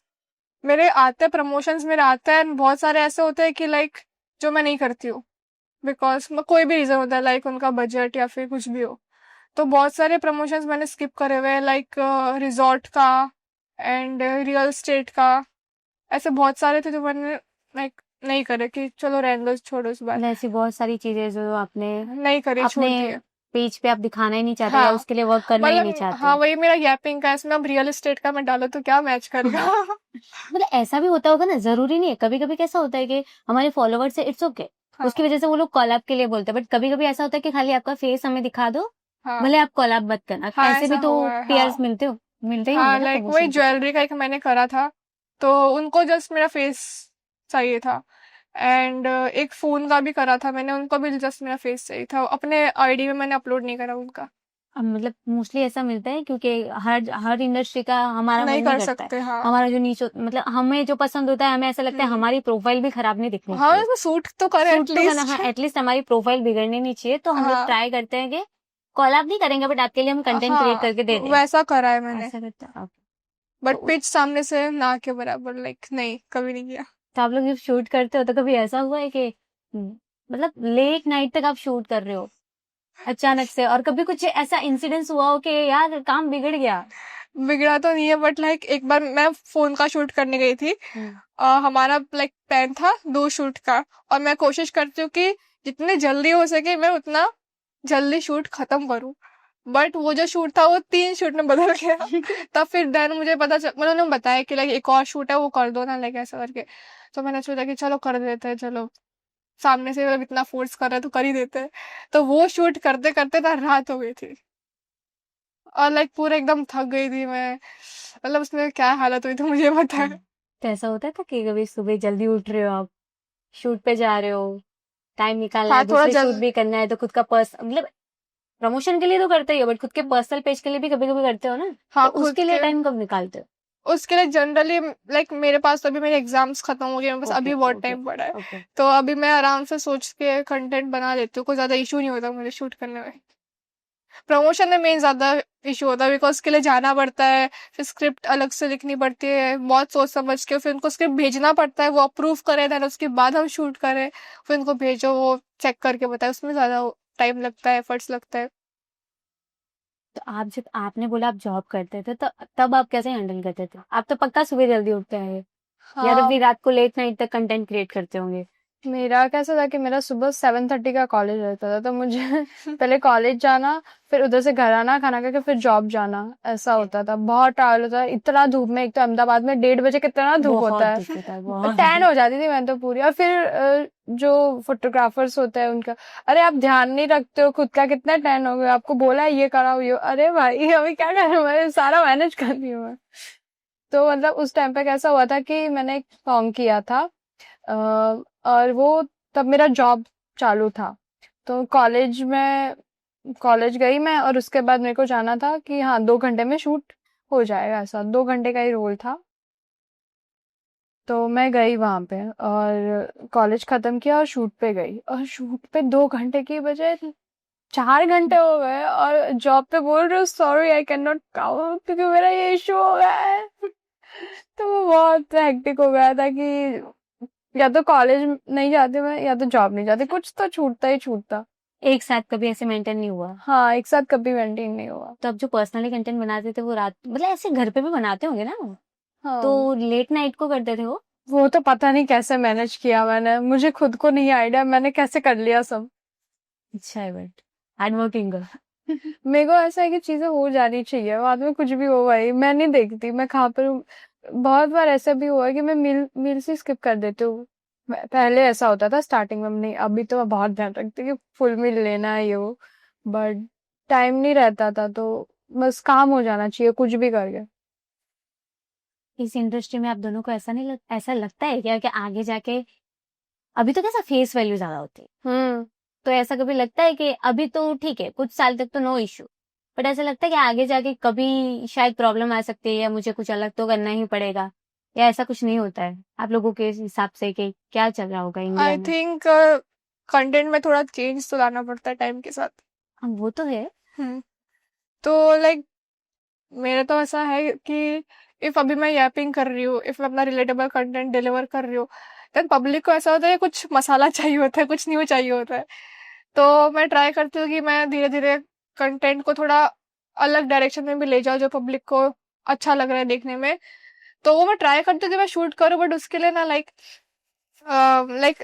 मेरे आते हैं प्रमोशंस, मेरे आते हैं, बहुत सारे ऐसे होते हैं कि लाइक जो मैं नहीं करती हूँ, बिकॉज कोई भी रीजन होता है, लाइक उनका बजट या फिर कुछ भी हो। तो बहुत सारे प्रमोशंस मैंने स्किप करे हुए हैं, लाइक रिजॉर्ट का एंड रियल एस्टेट का। ऐसे बहुत सारे थे जो मैंने लाइक नहीं करे, कि चलो रहने दो, छोड़ो इस बार। मतलब ऐसी बहुत सारी चीजें जो आपने नहीं करी, छोड़ अपने दिए। पेज पे आप दिखाना ही नहीं चाहते या हाँ, उसके लिए वर्क करना ही नहीं मतलब चाहते। हाँ, वही मेरा गैपिंग का है, इसमें अब रियल एस्टेट का मैं डालो तो क्या मैच करेगा। मतलब ऐसा भी होता होगा ना, जरूरी नहीं है। कभी कभी कैसा होता है कि हमारे फॉलोवर्स से इट्स ओके, हाँ, उसकी वजह से वो लोग कॉलअप के लिए बोलते हैं, बट कभी कभी ऐसा होता है कि खाली आपका फेस हमें दिखा दो, हाँ, भले आप कॉलअप मत करना। हाँ, ऐसे ऐसा भी तो हुआ है। पीआर्स हाँ, मिलते ही होंगे हाँ, ना लाइक वही प्रमोशन के थ्रू। ज्वेलरी का एक मैंने करा था, तो उनको जस्ट मेरा फेस चाहिए था। एंड एक फोन का भी करा था मैंने, उनको भी जस्ट मेरा फेस चाहिए था, अपने आईडी में मैंने अपलोड नहीं करा उनका। अब मतलब मोस्टली ऐसा मिलता है क्योंकि हर हर इंडस्ट्री का हमारा मन नहीं नहीं कर करता है। सकते। हाँ। हमारा जो नीच मतलब हमें जो पसंद होता है, हमें ऐसा लगता है हम्म। हमारी प्रोफाइल भी खराब नहीं दिखनी हाँ, चाहिए। इसमें सूट तो करे सूट तो करना, हाँ, एटलीस्ट। एटलीस्ट हमारी प्रोफाइल बिगड़नी नहीं चाहिए। तो हम लोग हाँ, ट्राई करते हैं कि कॉलअप नहीं करेंगे, बट आपके लिए हम कंटेंट क्रिएट हाँ, करके दे दें। वैसा करा है मैंने, ऐसा करते हैं आप। बट तो पिच सामने से ना के बराबर, लाइक नहीं, कभी नहीं किया। तो आप लोग जब शूट करते हो तो कभी ऐसा हुआ है कि मतलब लेट नाइट तक आप शूट कर रहे हो अचानक से, और कभी कुछ ऐसा इंसिडेंस हुआ हो कि यार काम बिगड़ गया? बिगड़ा तो नहीं है, बट लाइक एक बार मैं फोन का शूट करने गई थी। हमारा लाइक प्लान था 2 शूट का, और मैं कोशिश करती हूँ कि जितने जल्दी हो सके मैं उतना जल्दी शूट खत्म करूँ। बट वो जो शूट था वो 3 शूट में बदल गया। तब फिर देन मुझे पता चल, उन्होंने बताया कि लाइक एक और शूट है, वो कर दो ना, लाइक ऐसा करके। तो मैंने सोचा कि चलो कर देते हैं, चलो सामने से मतलब इतना फोर्स कर रहे हैं तो कर ही देते हैं। तो वो शूट करते करते ना रात हो गई थी, और लाइक पूरे एकदम थक गई थी मैं, मतलब उसमें क्या हालत हुई थी मुझे पता है। तो ऐसा होता था कि कभी सुबह जल्दी उठ रहे हो आप, शूट पे जा रहे हो, टाइम निकालना हाँ, है, थोड़ा दूसरे शूट जल्द। भी करना है, तो खुद का पर्स मतलब प्रमोशन के लिए तो करते ही हो, बट खुद के पर्सनल पेज के लिए भी कभी कभी करते हो ना। हाँ, तो खुद उसके लिए के टाइम कब निकालते हो? उसके लिए जनरली लाइक मेरे पास तो अभी मेरे एग्जाम्स खत्म हो गए, मेरे पास ओके अभी बहुत ओके टाइम पड़ा है। ओके। तो अभी मैं आराम से सोच के कंटेंट बना लेती हूँ, कोई ज्यादा इशू नहीं होता मुझे शूट करने में। प्रमोशन में मेन ज्यादा इशू होता है, बिकॉज उसके लिए जाना पड़ता है, फिर स्क्रिप्ट अलग से लिखनी पड़ती है बहुत सोच समझ के, फिर उनको स्क्रिप्ट भेजना पड़ता है, वो अप्रूव करे, देन उसके बाद हम शूट करें, फिर उनको भेजो, वो चेक करके बताए, उसमें ज्यादा टाइम लगता है, एफर्ट्स लगता है। तो आप जब आपने बोला आप जॉब करते थे, तो तब आप कैसे हैंडल करते थे? आप तो पक्का सुबह जल्दी उठते हैं, या तो हाँ, फिर रात को लेट नाइट तक कंटेंट क्रिएट करते होंगे? मेरा कैसा था कि मेरा सुबह 7:30 का कॉलेज रहता था, तो मुझे पहले कॉलेज जाना, फिर उधर से घर आना, खाना खा के फिर जॉब जाना, ऐसा होता था। बहुत ट्रैवल होता था, इतना धूप में, एक तो अहमदाबाद में 1:30 कितना धूप बहुत होता है, दिक्कत है, बहुत। टैन हो जाती थी मैं तो पूरी। और फिर जो फोटोग्राफर्स होते हैं उनका, अरे आप ध्यान नहीं रखते हो खुद का, कितना टैन हो गया, आपको बोला है ये कराओ ये, अरे भाई अभी क्या करूं, मैं सारा मैनेज कर रही हूँ मैं। तो मतलब उस टाइम पे कैसा हुआ था कि मैंने एक सॉन्ग किया था, और वो तब मेरा जॉब चालू था, तो कॉलेज गई मैं, और उसके बाद मेरे को जाना था कि हाँ 2 घंटे में शूट हो जाएगा, ऐसा 2 घंटे का ही रोल था। तो मैं गई वहां पे और कॉलेज खत्म किया और शूट पे गई, और शूट पे 2 घंटे की बजाय 4 घंटे हो गए, और जॉब पे बोल रहे हो sorry I can not come क्योंकि मेरा ये इशू हो गया है। तो वो बहुत हेक्टिक हो गया था कि या तो कॉलेज नहीं जाती मैं, या तो जॉब नहीं जाती, कुछ तो छूटता ही छूटता। एक साथ कभी ऐसे मेंटेन नहीं हुआ? हाँ, एक साथ कभी मेंटेन नहीं हुआ। तो अब जो पर्सनली कंटेंट बनाते थे वो रात मतलब ऐसे घर पे भी बनाते होंगे ना, हाँ, तो लेट नाइट को करते थे वो तो पता नहीं कैसे मैनेज किया मैंने, मुझे खुद को नहीं आइडिया मैंने कैसे कर लिया सब। अच्छा है, बट हार्ड वर्किंग गर्ल। मेरे को ऐसा है कि चीजें हो जानी चाहिए, बाद में कुछ भी हो भाई मैं नहीं देखती मैं कहाँ पर हूँ। बहुत बार ऐसा भी हुआ है कि मैं मील से स्किप कर देती हूँ। पहले ऐसा होता था स्टार्टिंग में, नहीं अभी तो मैं बहुत ध्यान रखती हूँ कि फुल मील लेना है ये वो, बट टाइम नहीं रहता था, तो बस काम हो जाना चाहिए कुछ भी करके। इस इंडस्ट्री में आप दोनों को ऐसा लगता है क्या कि आगे जाके, अभी तो कैसा फेस वैल्यू ज्यादा होती है, तो ऐसा कभी लगता है कि अभी तो ठीक है कुछ साल तक तो नो इश्यू, बट ऐसा लगता है कि आगे जाके कभी शायद प्रॉब्लम आ सकती है या मुझे कुछ अलग तो करना ही पड़ेगा? या ऐसा कुछ नहीं होता है आप लोगों के हिसाब से कि क्या चल रहा होगा इंडिया आई में? थिंक कंटेंट में थोड़ा चेंज तो लाना पड़ता है टाइम के साथ। हाँ, वो तो है। हम्म तो लाइक मेरा तो ऐसा है कि इफ अभी मैं यैपिंग कर रही हूँ, इफ मैं अपना रिलेटेबल कंटेंट डिलीवर कर रही हूँ, देन पब्लिक को ऐसा होता है कुछ मसाला चाहिए होता है, कुछ न्यू चाहिए होता है। तो मैं ट्राई करती हूँ कि मैं धीरे धीरे कंटेंट को थोड़ा अलग डायरेक्शन में भी ले जाऊँ जो पब्लिक को अच्छा लग रहा है देखने में। तो वो मैं ट्राई करती हूँ कि मैं शूट करूँ, बट उसके लिए ना लाइक लाइक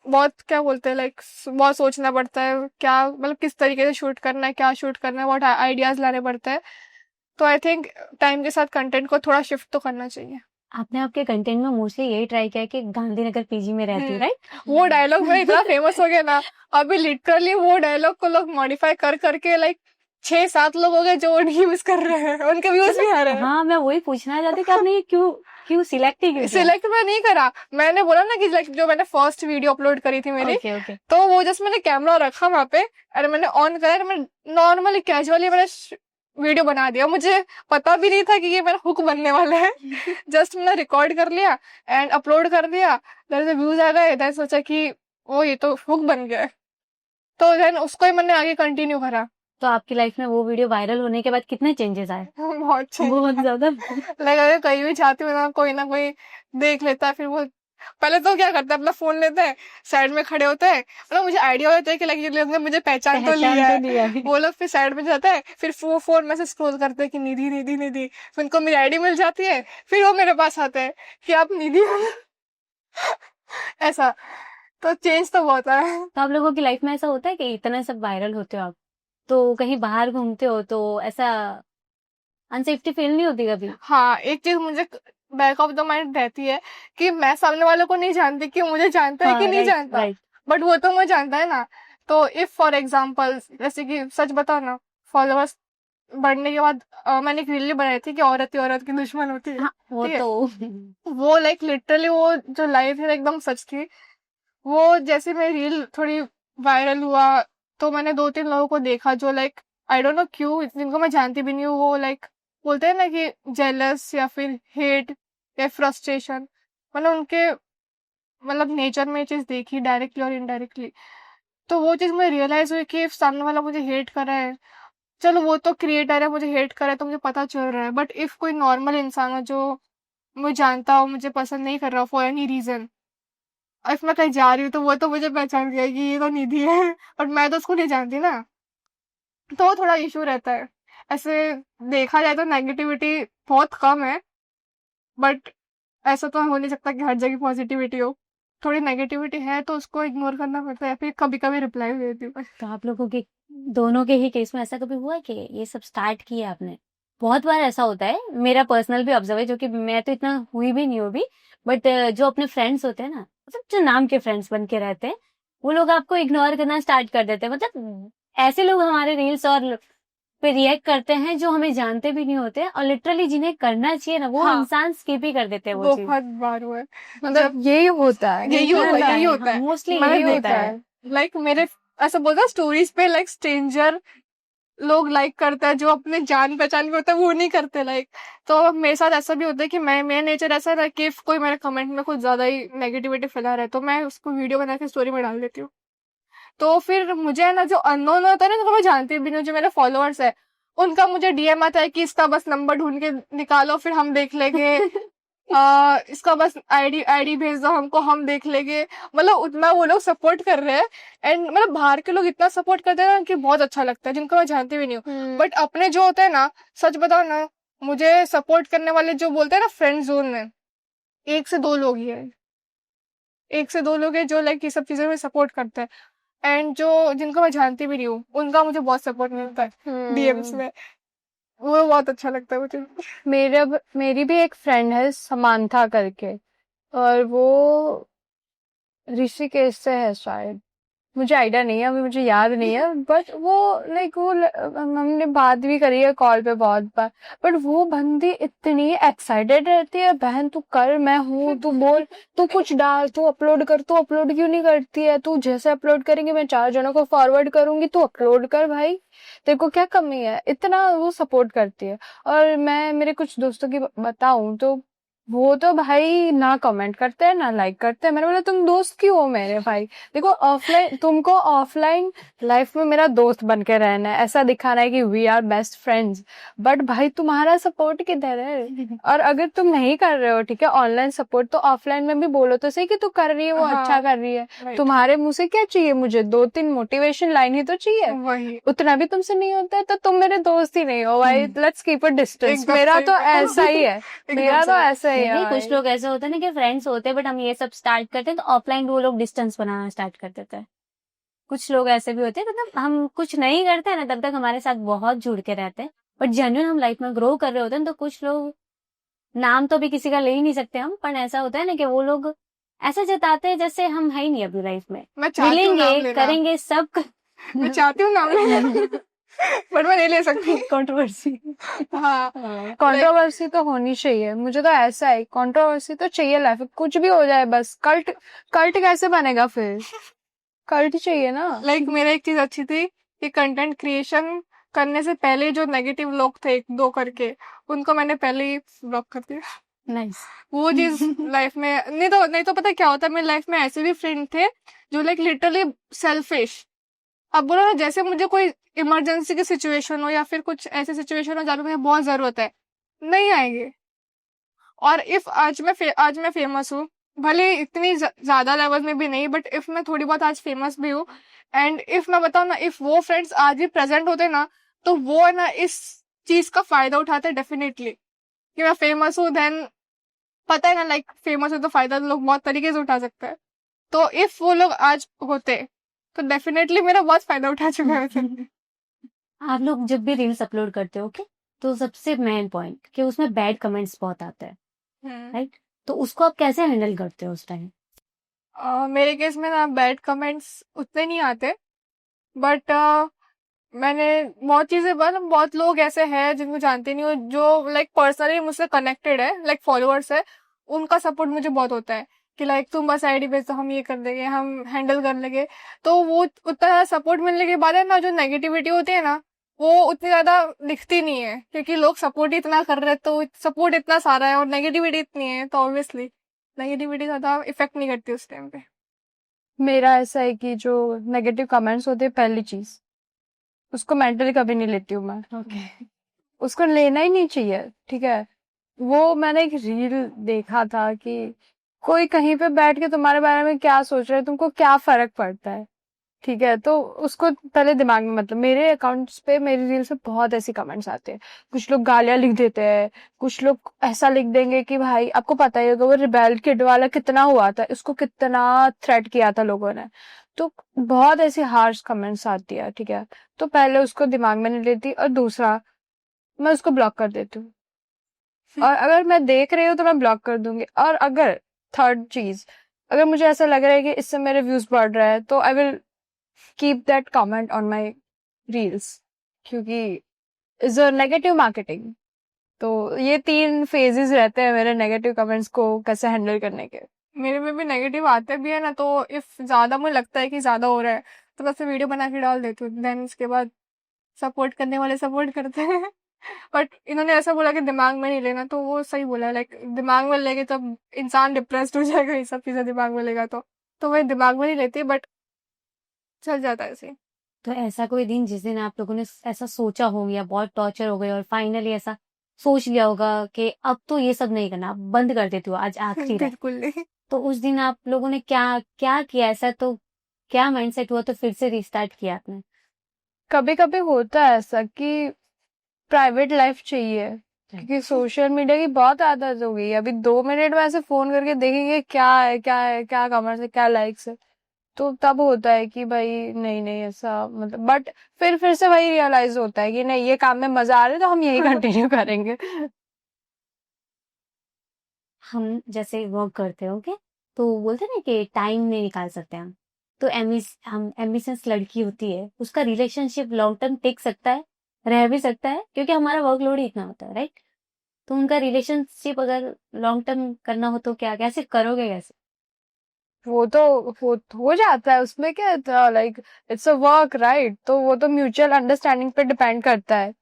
बहुत क्या बोलते हैं, लाइक बहुत सोचना पड़ता है क्या मतलब किस तरीके से शूट करना है, क्या शूट करना है, बहुत आइडियाज लाने पड़ते हैं। तो आई थिंक टाइम के साथ कंटेंट को थोड़ा शिफ्ट तो करना चाहिए। आपने आपके कंटेंट में मोस्टली यही ट्राई किया है कि गांधीनगर पीजी में रहती हूँ, राइट? वो डायलॉग में इतना फेमस हो गया ना, अभी लिटरली वो डायलॉग को लोग मॉडिफाई कर करके लाइक 6-7 लोग हो गए जो यूज कर रहे हैं, उनके व्यूज भी आ रहे हैं। हाँ, मैं वही पूछना चाहती कि आपने ये क्यों क्यों सिलेक्ट ही क्यों किया? सिलेक्ट मैं नहीं करा, मैंने बोला ना कि लाइक जो मैंने फर्स्ट वीडियो अपलोड करी थी मेरी, ओके ओके। तो वो जस्ट मैंने कैमरा रखा वहां पे, और मैंने ऑन करा, मैं नॉर्मली कैजुअली मैंने वीडियो बना दिया। मुझे पता भी नहीं था कि ये मेरा हुक बनने वाला है। जस्ट मैंने रिकॉर्ड कर लिया एंड अपलोड कर दिया, देन व्यूज आ गए, देन सोचा कि ओ ये तो हुक बन गया है, तो देन उसको ही मैंने आगे कंटिन्यू करा। तो आपकी लाइफ में वो वीडियो वायरल होने के बाद कितने चेंजेस आए? बहुत बहुत ज्यादा। लाइक अगर कहीं भी जाती हूँ ना कोई देख लेता है, फिर वो पहले तो क्या करता है अपना फोन लेता है, साइड में खड़े होता है, मतलब मुझे आइडिया होता है कि लाइक ये लोग ने मुझे पहचान तो लिया है, वो लोग फिर साइड में जाता है, फिर वो फोन में से स्क्रॉल करते हैं कि निधि निधि निधि, फिर उनको मेरी आईडी मिल जाती है, फिर वो मेरे पास आते हैं कि आप निधि हो। ऐसा तो चेंज तो बहुत है। तो आप लोगों की लाइफ में ऐसा होता है कि इतना सब वायरल होते हो आप, तो कहीं बाहर घूमते हो तो ऐसा अनसेफ्टी फील नहीं होती कभी? हाँ, एक चीज मुझे बैक ऑफ द माइंड रहती है कि मैं सामने वालों को नहीं जानती कि मुझे जानता है कि नहीं जानता, बट वो तो मुझे जानता है ना। तो इफ फॉर एग्जाम्पल जैसे कि सच बताओ ना, फॉलोअर्स बढ़ने के बाद मैंने एक रील बनाई थी कि औरत ही औरत की दुश्मन होती है। हाँ, वो ठीक है? तो वो लाइक लिटरली वो जो लाइफ है एकदम सच थी। वो जैसे मेरी रील थोड़ी वायरल हुआ, तो मैंने 2-3 लोगों को देखा जो लाइक आई डोंट नो क्यों, जिनको मैं जानती भी नहीं हूँ, वो लाइक बोलते हैं ना कि जेलस या फिर हेट या फ्रस्ट्रेशन, मतलब उनके मतलब नेचर में ये चीज देखी डायरेक्टली और इनडायरेक्टली। तो वो चीज मुझे रियलाइज हुई कि सामने वाला मुझे हेट कर रहा है, चलो वो तो क्रिएटर है, मुझे हेट कर रहा है तो मुझे पता चल रहा है, बट इफ कोई नॉर्मल इंसान है जो मुझे जानता हो, मुझे पसंद नहीं कर रहा फॉर एनी रीजन, इफ मैं कहीं जा रही हूँ तो वो तो मुझे पहचान गया कि ये तो निधि है, और मैं तो उसको नहीं जानती ना, तो वो थोड़ा इशू रहता है। ऐसे देखा जाए तो नेगेटिविटी बहुत कम है, बट ऐसा तो हो नहीं सकता कि हर जगह पॉजिटिविटी हो, थोड़ी नेगेटिविटी है तो उसको इग्नोर करना पड़ता है, फिर कभी कभी रिप्लाई भी देती हूँ। तो आप लोगों के दोनों के ही केस में ऐसा कभी हुआ कि ये सब स्टार्ट किया आपने? बहुत बार ऐसा होता है, मेरा पर्सनल भी ऑब्जर्व है, जो कि मैं तो इतना हुई भी नहीं हूँ अभी, बट जो अपने फ्रेंड्स होते हैं ना, मतलब जो नाम के फ्रेंड्स बन के रहते हैं, वो लोग आपको इग्नोर करना स्टार्ट कर देते हैं। मतलब ऐसे लोग हमारे रील्स और पे रिएक्ट करते हैं जो हमें जानते भी नहीं होते, और लिटरली जिन्हें करना चाहिए ना वो हाँ। इंसान स्किप ही कर देते हैं वो चीज। बहुत बार हुआ है, मतलब यही होता है, यही होता है मोस्टली मैंने यही होता देखा है। लाइक मेरे ऐसा बोलता स्टोरीज पे लाइक स्ट्रेंजर लोग लाइक करता है, जो अपने जान पहचान के होता है वो नहीं करते लाइक। तो मेरे साथ ऐसा भी होता है कि मेरा नेचर ऐसा है कि if कोई मेरे कमेंट में कुछ ज्यादा ही नेगेटिविटी फैला रहा है तो मैं उसको वीडियो बना के स्टोरी में डाल देती हूँ। तो फिर मुझे है ना जो अननोन होता है ना, जो मैं जानती भी नहीं, जो मेरे फॉलोअर्स है, उनका मुझे डीएम आता है कि इसका बस नंबर ढूंढ के निकालो फिर हम देख लेंगे। इसका बस आईडी आईडी भेज दो हमको, हम देख लेंगे। मतलब उतना वो लोग सपोर्ट कर रहे हैं, एंड मतलब बाहर के लोग इतना सपोर्ट करते हैं ना कि बहुत अच्छा लगता है, जिनको मैं जानती भी नहीं हूँ। बट अपने जो होते हैं ना, सच बताओ ना, मुझे सपोर्ट करने वाले जो बोलते हैं ना फ्रेंड जोन में, 1 से 2 लोग ही है, 1 से 2 लोग है जो लाइक ये सब चीजों में सपोर्ट करते हैं, एंड जो जिनको मैं जानती भी नहीं हूँ उनका मुझे बहुत सपोर्ट मिलता है डीएम्स में, वो बहुत अच्छा लगता है मुझे। मेरी भी एक फ्रेंड है समांथा करके, और वो ऋषिकेश से है शायद, मुझे आइडिया नहीं है अभी, मुझे याद नहीं है, बट वो लाइक वो हमने बात भी करी है कॉल पे बहुत बार, बट वो बंदी इतनी एक्साइटेड रहती है, बहन तू कर, मैं हूँ, तू बोल, तू कुछ डाल, तू अपलोड कर, तू अपलोड क्यों नहीं करती है, तू जैसे अपलोड करेंगे मैं 4 जनों को फॉरवर्ड करूंगी, तू अपलोड कर भाई, तेरे को क्या कमी है, इतना वो सपोर्ट करती है। और मैं मेरे कुछ दोस्तों की बताऊं तो वो तो भाई ना कमेंट करते हैं ना लाइक करते हैं। मैंने बोला तुम दोस्त क्यों हो मेरे भाई? देखो ऑफलाइन, तुमको ऑफलाइन लाइफ में मेरा दोस्त बन के रहना है, ऐसा दिखाना है कि we are best friends, but भाई तुम्हारा सपोर्ट किधर है? और अगर तुम नहीं कर रहे हो ठीक है ऑनलाइन सपोर्ट, तो ऑफलाइन में भी बोलो तो सही कि तू कर रही है, वो हाँ, अच्छा कर रही है। right, तुम्हारे मुंह से क्या चाहिए मुझे? 2-3 मोटिवेशन लाइन ही तो चाहिए। वही उतना भी तुमसे नहीं होता है तो तुम मेरे दोस्त ही नहीं हो भाई। Let's keep a distance. एकदम मेरा सही तो बोला। ऐसा ही है, मेरा तो सही। ऐसा ही है नहीं, भाई। कुछ लोग ऐसे होते हैं ना कि फ्रेंड्स होते हैं बट हम ये सब स्टार्ट करते हैं तो ऑफलाइन वो लोग डिस्टेंस बनाना स्टार्ट कर देते हैं। कुछ लोग ऐसे भी होते हैं, मतलब हम कुछ नहीं करते हैं ना तब तक हमारे साथ बहुत जुड़ के रहते हैं, बट जेन्युइन हम लाइफ में ग्रो कर रहे होते हैं तो कुछ लोग, नाम तो भी किसी का ले ही नहीं सकते हम, पर ऐसा होता है ना कि वो लोग ऐसा जताते हैं जैसे हम है ही नहीं अभी लाइफ में, मैं चाहती हूँ नाम मिलेंगे लेना, करेंगे सब। मैं चाहती हूँ नाम लेना बट मैं नहीं ले सकती। कंट्रोवर्सी। हाँ, कंट्रोवर्सी तो होनी चाहिए, मुझे तो ऐसा है, कंट्रोवर्सी तो चाहिए लाइफ में, कुछ भी हो जाए बस। कल्ट कल्ट कैसे बनेगा फिर? कल्ट चाहिए ना। लाइक मेरा एक चीज अच्छी थी कि कंटेंट क्रिएशन करने से पहले जो नेगेटिव लोग थे 1-2 करके, उनको मैंने पहले ही ब्लॉक कर दिया। नाइस। वो चीज लाइफ में नहीं तो पता क्या होता है, मेरी लाइफ में ऐसे भी फ्रेंड थे जो लाइक लिटरली सेल्फिश। अब बोलो ना, जैसे मुझे कोई इमरजेंसी की सिचुएशन हो या फिर कुछ ऐसी सिचुएशन हो जहाँ पे मुझे बहुत जरूरत है, नहीं आएंगे। और इफ आज मैं फेमस हूँ, भले इतनी ज्यादा लेवल में भी नहीं, बट इफ मैं थोड़ी बहुत आज फेमस भी हूँ, एंड इफ मैं बताऊँ ना, इफ वो फ्रेंड्स आज भी प्रेजेंट होते ना, तो वो है ना इस चीज का फायदा उठाते डेफिनेटली कि मैं फेमस हूँ। देन पता है ना, लाइक फेमस है तो फायदा लोग बहुत तरीके से उठा सकते हैं। तो इफ वो लोग आज होते तो डेफिनेटली मेरा बहुत फायदा उठा चुका है वैसे। आप लोग जब भी रील्स अपलोड करते हो ओके, तो सबसे मेन पॉइंट कि उसमें बैड कमेंट्स बहुत आते हैं, राइट? तो उसको आप कैसे हैंडल करते हो उस टाइम? मेरे केस में ना बैड कमेंट्स उतने नहीं आते, बट मैंने बहुत चीजें, मतलब बहुत लोग ऐसे हैं जिनको जानते नहीं हो, जो लाइक पर्सनली मुझसे कनेक्टेड है, लाइक फॉलोअर्स है, उनका सपोर्ट मुझे बहुत होता है कि लाइक तुम बस आईडी भेज दो, हम ये कर देंगे, हम हैंडल कर लेंगे। तो वो उतना ज्यादा सपोर्ट मिलने के बाद है ना, जो नेगेटिविटी होती है ना, वो उतनी ज्यादा दिखती नहीं है, क्योंकि लोग सपोर्ट इतना कर रहे हैं, तो सपोर्ट इतना सारा है और नेगेटिविटी इतनी है, तो ऑब्वियसली नेगेटिविटी ज्यादा इफेक्ट नहीं करती उस टाइम पे। मेरा ऐसा है कि जो नेगेटिव कमेंट्स होते हैं, पहली चीज उसको मेंटली कभी नहीं लेती हूँ मैं। ओके। उसको लेना ही नहीं चाहिए, ठीक है। वो मैंने एक रील देखा था कि कोई कहीं पे बैठ के तुम्हारे बारे में क्या सोच रहा है, तुमको क्या फर्क पड़ता है, ठीक है। तो उसको पहले दिमाग में, मतलब मेरे अकाउंट्स पे, मेरी रील्स पे बहुत ऐसी कमेंट्स आते हैं। कुछ लोग गालियां लिख देते हैं, कुछ लोग ऐसा लिख देंगे कि भाई आपको पता ही होगा वो रिबेल किड वाला कितना हुआ था, उसको कितना थ्रेट किया था लोगों ने। तो बहुत ऐसी हार्श कमेंट्स आती है, ठीक है। तो पहले उसको दिमाग में नहीं लेती, और दूसरा मैं उसको ब्लॉक कर देती हूँ। और अगर मैं देख रही हूँ तो मैं ब्लॉक कर दूंगी। और अगर थर्ड चीज, अगर मुझे ऐसा लग रहा है कि इससे मेरे व्यूज बढ़ रहा है, तो I will keep that comment on my reels, क्योंकि इज अ नेगेटिव मार्केटिंग। तो ये 3 फेजेस रहते हैं मेरे नेगेटिव कमेंट्स को कैसे हैंडल करने के। मेरे में भी नेगेटिव आते भी है ना, तो इफ ज्यादा मुझे लगता है कि ज्यादा हो रहा है, तो मैं फिर वीडियो बना के डाल देती हूँ। देन उसके बाद सपोर्ट करने वाले सपोर्ट करते हैं बट इन्होंने ऐसा बोला कि दिमाग में नहीं लेना, तो वो सही बोला। लाइक दिमाग में लेके तब इंसान डिप्रेस्ड हो जाएगा, ये सब चीजें दिमाग में लेगा तो वही दिमाग में नहीं लेती, बट चल जाता है ऐसे। तो ऐसा कोई दिन जिस दिन आप लोगों ने ऐसा सोचा हो या बहुत टॉर्चर हो गई और फाइनली ऐसा सोच लिया होगा कि अब तो ये सब नहीं करना, अब बंद कर देती हो, आज आखिरी है, बिल्कुल नहीं। तो उस दिन आप लोगों ने क्या क्या किया ऐसा? तो क्या माइंडसेट हुआ तो फिर से रिस्टार्ट किया आपने? कभी कभी होता है ऐसा कि प्राइवेट लाइफ चाहिए, क्योंकि सोशल मीडिया की बहुत आदत हो गई है। अभी 2 मिनट में ऐसे फोन करके देखेंगे क्या है, क्या है, क्या कमेंट्स है, क्या लाइक्स है, तो तब होता है कि भाई नहीं नहीं ऐसा, मतलब। बट फिर से वही रियलाइज होता है कि नहीं, ये काम में मजा आ रहा है तो हम यही कंटिन्यू करेंगे। हम जैसे वर्क करते हो ओके, तो बोलते हैं ना कि टाइम नहीं निकाल सकते हम, तो हम एम्बिशियस लड़की होती है, उसका रिलेशनशिप लॉन्ग टर्म टिक सकता है, रह भी सकता है, क्योंकि हमारा वर्कलोड ही इतना होता है, राइट? तो उनका रिलेशनशिप अगर लॉन्ग टर्म करना हो तो क्या कैसे करोगे, कैसे? वो तो हो जाता है, उसमें क्या था, like it's a work, right. तो वो तो म्यूचुअल अंडरस्टैंडिंग पे डिपेंड करता है।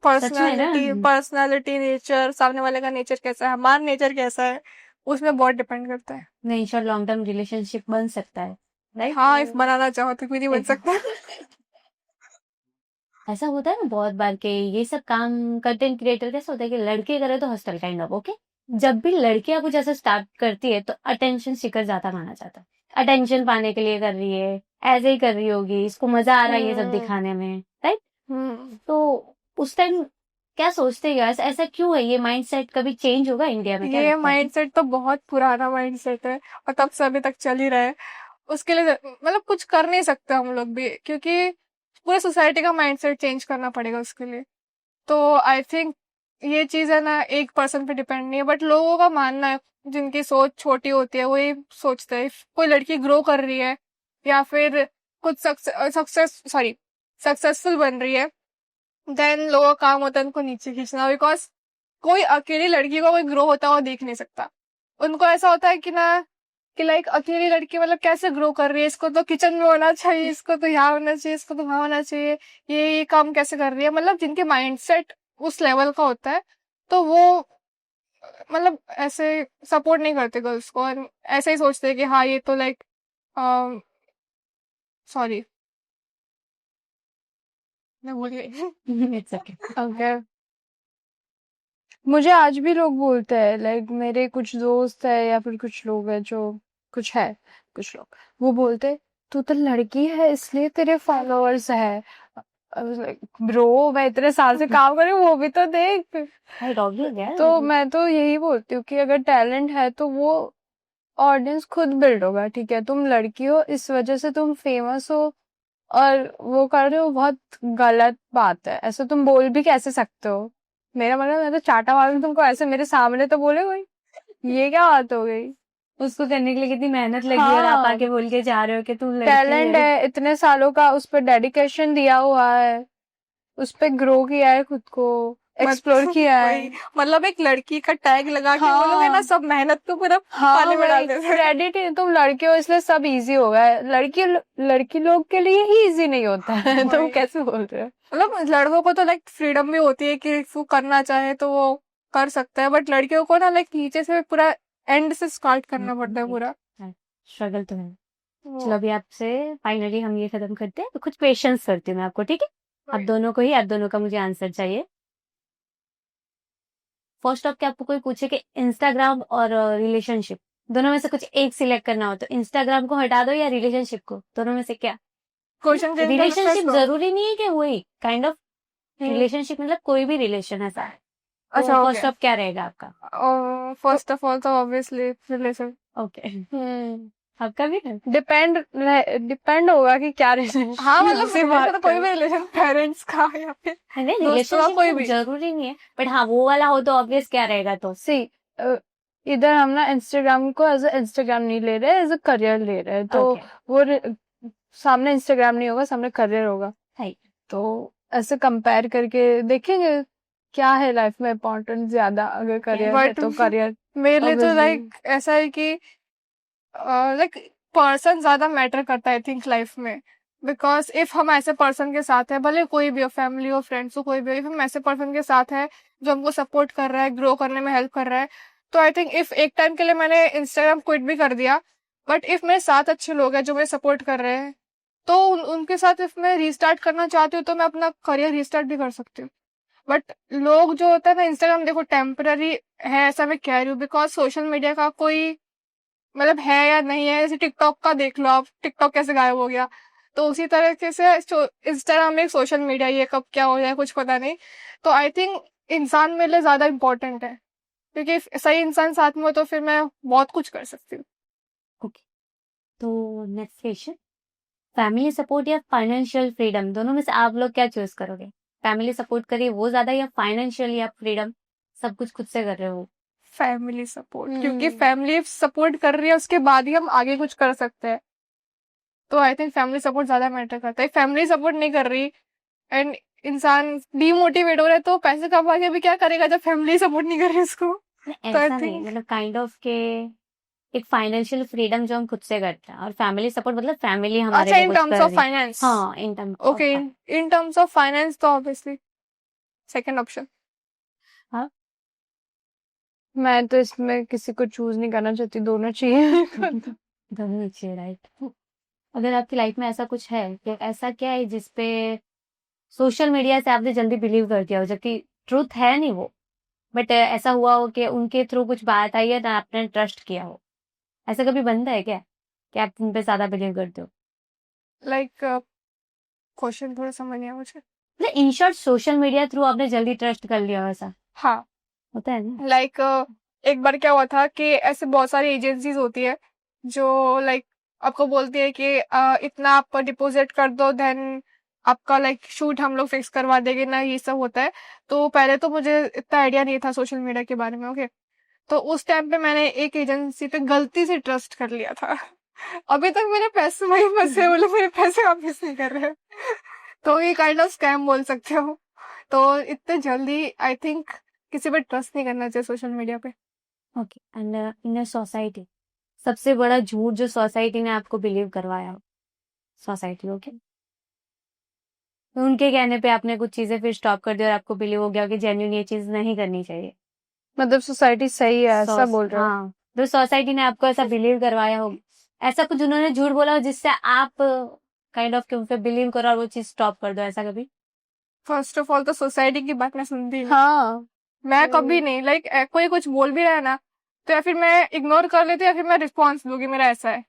पर्सनालिटी नेचर, सामने वाले का नेचर कैसा है, हमारा नेचर कैसा है, उसमें बहुत डिपेंड करता है। नहीं, श्योर लॉन्ग टर्म रिलेशनशिप बन सकता है, राइट? हाँ, इफ बनाना चाहो तो क्यों नहीं बन सकता। ऐसा होता है ना बहुत बार के ये सब काम कंटेंट क्रिएटर कैसा होता है कि लड़के करे तो हॉस्टल काइंड ऑफ, ओके। जब भी लड़कियां कुछ ऐसा स्टार्ट करती है तो अटेंशन सीकर ज्यादा माना जाता है, अटेंशन पाने के लिए कर रही है, ऐसे ही कर रही होगी, इसको मजा आ रहा है ये सब दिखाने में, राइट? तो उस टाइम क्या सोचते हैं guys? ऐसा क्यों है? ये माइंडसेट कभी चेंज होगा इंडिया में? क्या ये लगता है? माइंडसेट तो बहुत पुराना माइंडसेट है और तब से अभी तक चल ही रहा है। उसके लिए मतलब कुछ कर नहीं सकते हम लोग भी, क्योंकि पूरे सोसाइटी का माइंडसेट चेंज करना पड़ेगा उसके लिए। तो आई थिंक ये चीज है ना, एक पर्सन पे डिपेंड नहीं है, बट लोगों का मानना है, जिनकी सोच छोटी होती है वो ये सोचते हैं कोई लड़की ग्रो कर रही है या फिर कुछ सक्सेसफुल बन रही है, देन लोगों का काम होता है उनको नीचे खींचना, बिकॉज कोई अकेली लड़की को कोई ग्रो होता हुआ देख नहीं सकता। उनको ऐसा होता है कि ना कि लाइक अकेली लड़की मतलब कैसे ग्रो कर रही है, इसको तो किचन में होना चाहिए, इसको तो यहाँ होना चाहिए, इसको तो वहां होना चाहिए, ये काम कैसे कर रही है। मतलब जिनके माइंडसेट उस लेवल का होता है तो वो मतलब ऐसे सपोर्ट नहीं करते गर्ल्स को, और ऐसे ही सोचते हैं कि हाँ ये तो लाइक सॉरी मैं भूल गई। It's okay. ओके। मुझे आज भी लोग बोलते हैं, लाइक मेरे कुछ दोस्त है या फिर कुछ लोग हैं जो कुछ लोग वो बोलते हैं, तू तो लड़की है इसलिए तेरे फॉलोअर्स है। ब्रो मैं इतने साल से काम कर रही हूँ, वो भी तो देख। Right, obvious है। तो मैं तो यही बोलती हूँ कि अगर टैलेंट है तो वो ऑडियंस खुद बिल्ड होगा, ठीक है? तुम लड़की हो इस वजह से तुम फेमस हो और वो कर रहे हो, बहुत गलत बात है। ऐसा तुम बोल भी कैसे सकते हो? मेरा मतलब मैं तो चाटा मारूंगी तुमको ऐसे मेरे सामने, तो बोले कोई ये क्या बात हो गई? उसको करने के लिए कितनी मेहनत लगी और आप हाँ। आके बोल के जा रहे हो कि तुम लड़की टैलेंट है, इतने सालों का उस पर डेडिकेशन दिया हुआ है, उस पे ग्रो किया है, खुद को एक्सप्लोर किया है। वही, मतलब एक लड़की का टैग लगा के बोलोगे ना, सब मेहनत को पूरा पानी में डाल देते हैं। क्रेडिट तुम लड़के हो इसलिए सब इजी हो गया है, लड़की लोग के लिए ही इजी नहीं होता है। तुम कैसे बोल रहे हो? मतलब लड़कों को तो लाइक फ्रीडम भी होती है कि वो करना चाहे तो वो कर सकता है, बट लड़कियों को ना लाइक नीचे से पूरा एंड से स्टार्ट करना पड़ता है पूरा। स्ट्रगल तो है। चलो अभी आपसे फाइनली हम ये खत्म करते हैं, तो कुछ क्वेश्चंस करती हूँ मैं आपको, ठीक है? आप दोनों का मुझे आंसर चाहिए। फर्स्ट ऑफ, क्या आपको कोई पूछे कि इंस्टाग्राम और रिलेशनशिप दोनों में से कुछ एक सिलेक्ट करना हो तो इंस्टाग्राम को हटा दो या रिलेशनशिप को, दोनों में से क्या? क्वेश्चन रिलेशनशिप जरूरी नहीं है कि वही काइंड ऑफ रिलेशनशिप, मतलब कोई भी रिलेशन ऐसा है। अच्छा, फर्स्ट ऑफ क्या रहेगा आपका? फर्स्ट ऑफ ऑल तो ऑब्वियसली रिलेशन। ओके, आपका भी है? डिपेंड होगा कि क्या रिलेशन। हाँ मतलब रिलेशन तो कोई भी रिलेशन, पेरेंट्स का या फिर नहीं, दोस्तों का, कोई भी जरूरी नहीं है, बट हाँ वो वाला हो तो ऑब्वियस क्या रहेगा? तो सी इधर हम ना इंस्टाग्राम को एज इंस्टाग्राम नहीं ले रहे, एज अ करियर ले रहे हैं, तो वो सामने इंस्टाग्राम नहीं होगा, सामने करियर होगा। तो ऐसे कंपेयर करके देखेंगे क्या है लाइफ में इम्पोर्टेंट ज्यादा, अगर करियर है तो करियर। मेरे लिए तो लाइक ऐसा है कि लाइक पर्सन ज्यादा मैटर करता है आई थिंक लाइफ में, बिकॉज इफ हम ऐसे पर्सन के साथ है, भले कोई भी हो, फैमिली हो, फ्रेंड्स हो, कोई भी हो, इफ हम ऐसे पर्सन के साथ है जो हमको सपोर्ट कर रहा है, ग्रो करने में हेल्प कर रहा है, तो आई थिंक इफ एक टाइम के लिए मैंने इंस्टाग्राम क्विट भी कर दिया, बट इफ मेरे साथ अच्छे लोग हैं जो मुझे सपोर्ट कर रहे हैं, तो उनके साथ इफ मैं रीस्टार्ट करना चाहती हूँ तो मैं अपना करियर रीस्टार्ट भी कर सकती हूँ। बट लोग जो होता है ना, इंस्टाग्राम देखो टेम्पररी है ऐसा मैं कह रही हूँ, बिकॉज सोशल मीडिया का कोई मतलब है या नहीं है, जैसे टिकटॉक का देख लो आप, टिकटॉक कैसे गायब हो गया, तो उसी तरीके से इंस्टाग्राम एक सोशल मीडिया, ये कब क्या हो जाए कुछ पता नहीं। तो आई थिंक इंसान मेरे लिए ज्यादा इम्पोर्टेंट है, क्योंकि सही इंसान साथ में हो तो फिर मैं बहुत कुछ कर सकती हूँ। ओके, तो नेक्स्ट क्वेश्चन, फैमिली सपोर्ट या फाइनेंशियल फ्रीडम, दोनों में से आप लोग क्या चूज करोगे? फैमिली सपोर्ट करिए वो ज्यादा या फाइनेंशियल या फ्रीडम, सब कुछ खुद से कर रहे हो? फैमिली सपोर्ट, क्योंकि फैमिली सपोर्ट कर रही है उसके बाद ही हम आगे कुछ कर सकते हैं, तो आई थिंक फैमिली सपोर्ट ज्यादा मैटर करता है। फैमिली सपोर्ट नहीं कर रही एंड इंसान डीमोटिवेट हो रहा है, तो पैसे कमा के भी क्या करेगा जब फैमिली सपोर्ट नहीं कर रही उसको? ऐसा नहीं, मतलब काइंड ऑफ के एक फाइनेंशियल फ्रीडम जो हम खुद से करते हैं, और फैमिली सपोर्ट मतलब फैमिली हमारे अच्छा, इन टर्म्स ऑफ फाइनेंस। हाँ, in terms okay, in terms of finance तो ऑब्वियसली सेकंड ऑप्शन। मैं तो इसमें किसी को चूज नहीं करना चाहती, दोनों चाहिए। दोनों अच्छे, राइट। अगर आपकी लाइफ में ऐसा कुछ है कि ऐसा क्या है जिसपे सोशल मीडिया से आपने जल्दी बिलीव कर दिया हो, जबकि ट्रूथ है नहीं वो, बट ऐसा हुआ हो कि उनके थ्रू कुछ बात आई है ना, आपने ट्रस्ट किया हो, ऐसा कभी बनता है क्या कि आप उन पे ज्यादा बिलीव करते हो? लाइक क्वेश्चन थोड़ा समझ नहीं आया मुझे। मतलब in short social media through आपने जल्दी ट्रस्ट कर लिया हो, ऐसा हाँ, होता है ना? लाइक एक बार क्या हुआ था कि ऐसे बहुत सारी एजेंसीज होती है जो लाइक आपको बोलती है कि इतना आप डिपॉजिट कर दो, देन आपका लाइक शूट हम लोग फिक्स करवा देंगे ना, ये सब होता है। तो पहले तो मुझे इतना आइडिया नहीं था सोशल मीडिया के बारे में, ओके। तो उस टाइम पे मैंने एक एजेंसी पे गलती से ट्रस्ट कर लिया था। अभी तक मेरे पैसे वही फंसे, बोले मेरे पैसे वापस नहीं कर रहे। तो ये काइंड ऑफ स्कैम बोल सकते हो। तो इतने जल्दी आई थिंक किसी पे ट्रस्ट नहीं करना चाहिए सोशल मीडिया पे। ओके। एंड इन सोसाइटी सबसे बड़ा झूठ जो सोसाइटी ने आपको बिलीव करवाया हो, सोसाइटी, ओके, तो उनके कहने पे आपने कुछ चीजें फिर स्टॉप कर दी और आपको बिलीव हो गया कि जेन्युइन ये चीज नहीं करनी चाहिए। मतलब सोसाइटी सही है ऐसा बोल रहे हो? हाँ, तो सोसाइटी ने आपको ऐसा बिलीव करवाया हो, ऐसा कुछ उन्होंने झूठ बोला हो जिससे आप काइंड ऑफ उन पे बिलीव करो और वो चीज स्टॉप कर दो, ऐसा कभी? फर्स्ट ऑफ ऑल तो सोसाइटी की बात मैं सुनती नहीं। हाँ। मैं कभी नहीं, लाइक कोई कुछ बोल भी रहा है ना, तो या फिर मैं इग्नोर कर लेती हूँ या फिर मैं रिस्पॉन्स दूंगी, मेरा ऐसा है।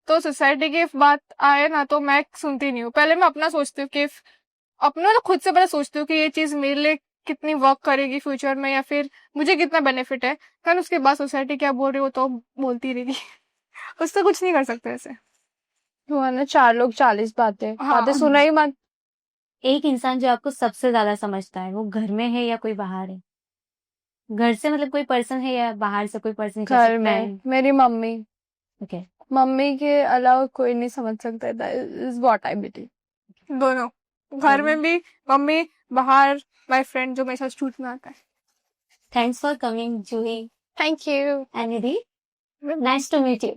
तो सोसाइटी की बात आए ना तो मैं सुनती नहीं हूँ। पहले मैं अपना सोचती हूँ कि अपने मतलब खुद से पहले सोचती हूँ कि ये चीज मेरे लिए कितनी वर्क करेगी फ्यूचर में, या फिर मुझे कितना बेनिफिट है। फिर उसके बाद सोसाइटी क्या बोल रही हो तो बोलती रहेगी। उससे कुछ नहीं कर सकते ऐसे। वो है ना, 4 लोग 40 बातें, हाँ। बातें सुना ही मत। एक इंसान जो आपको सबसे ज्यादा समझता है वो घर में है या कोई बाहर है? घर से मतलब कोई पर्सन है या बाहर से कोई पर्सन, घर में मेरी मम्मी। ओके। मम्मी के अलावा कोई नहीं समझ सकता, इज व्हाट आई बिलीव। दोनों, घर में भी मम्मी, बाहर माय फ्रेंड जो मेरे साथ शूट में आता है। Thanks for coming Juhi thank you. And Nidhi, nice to meet you.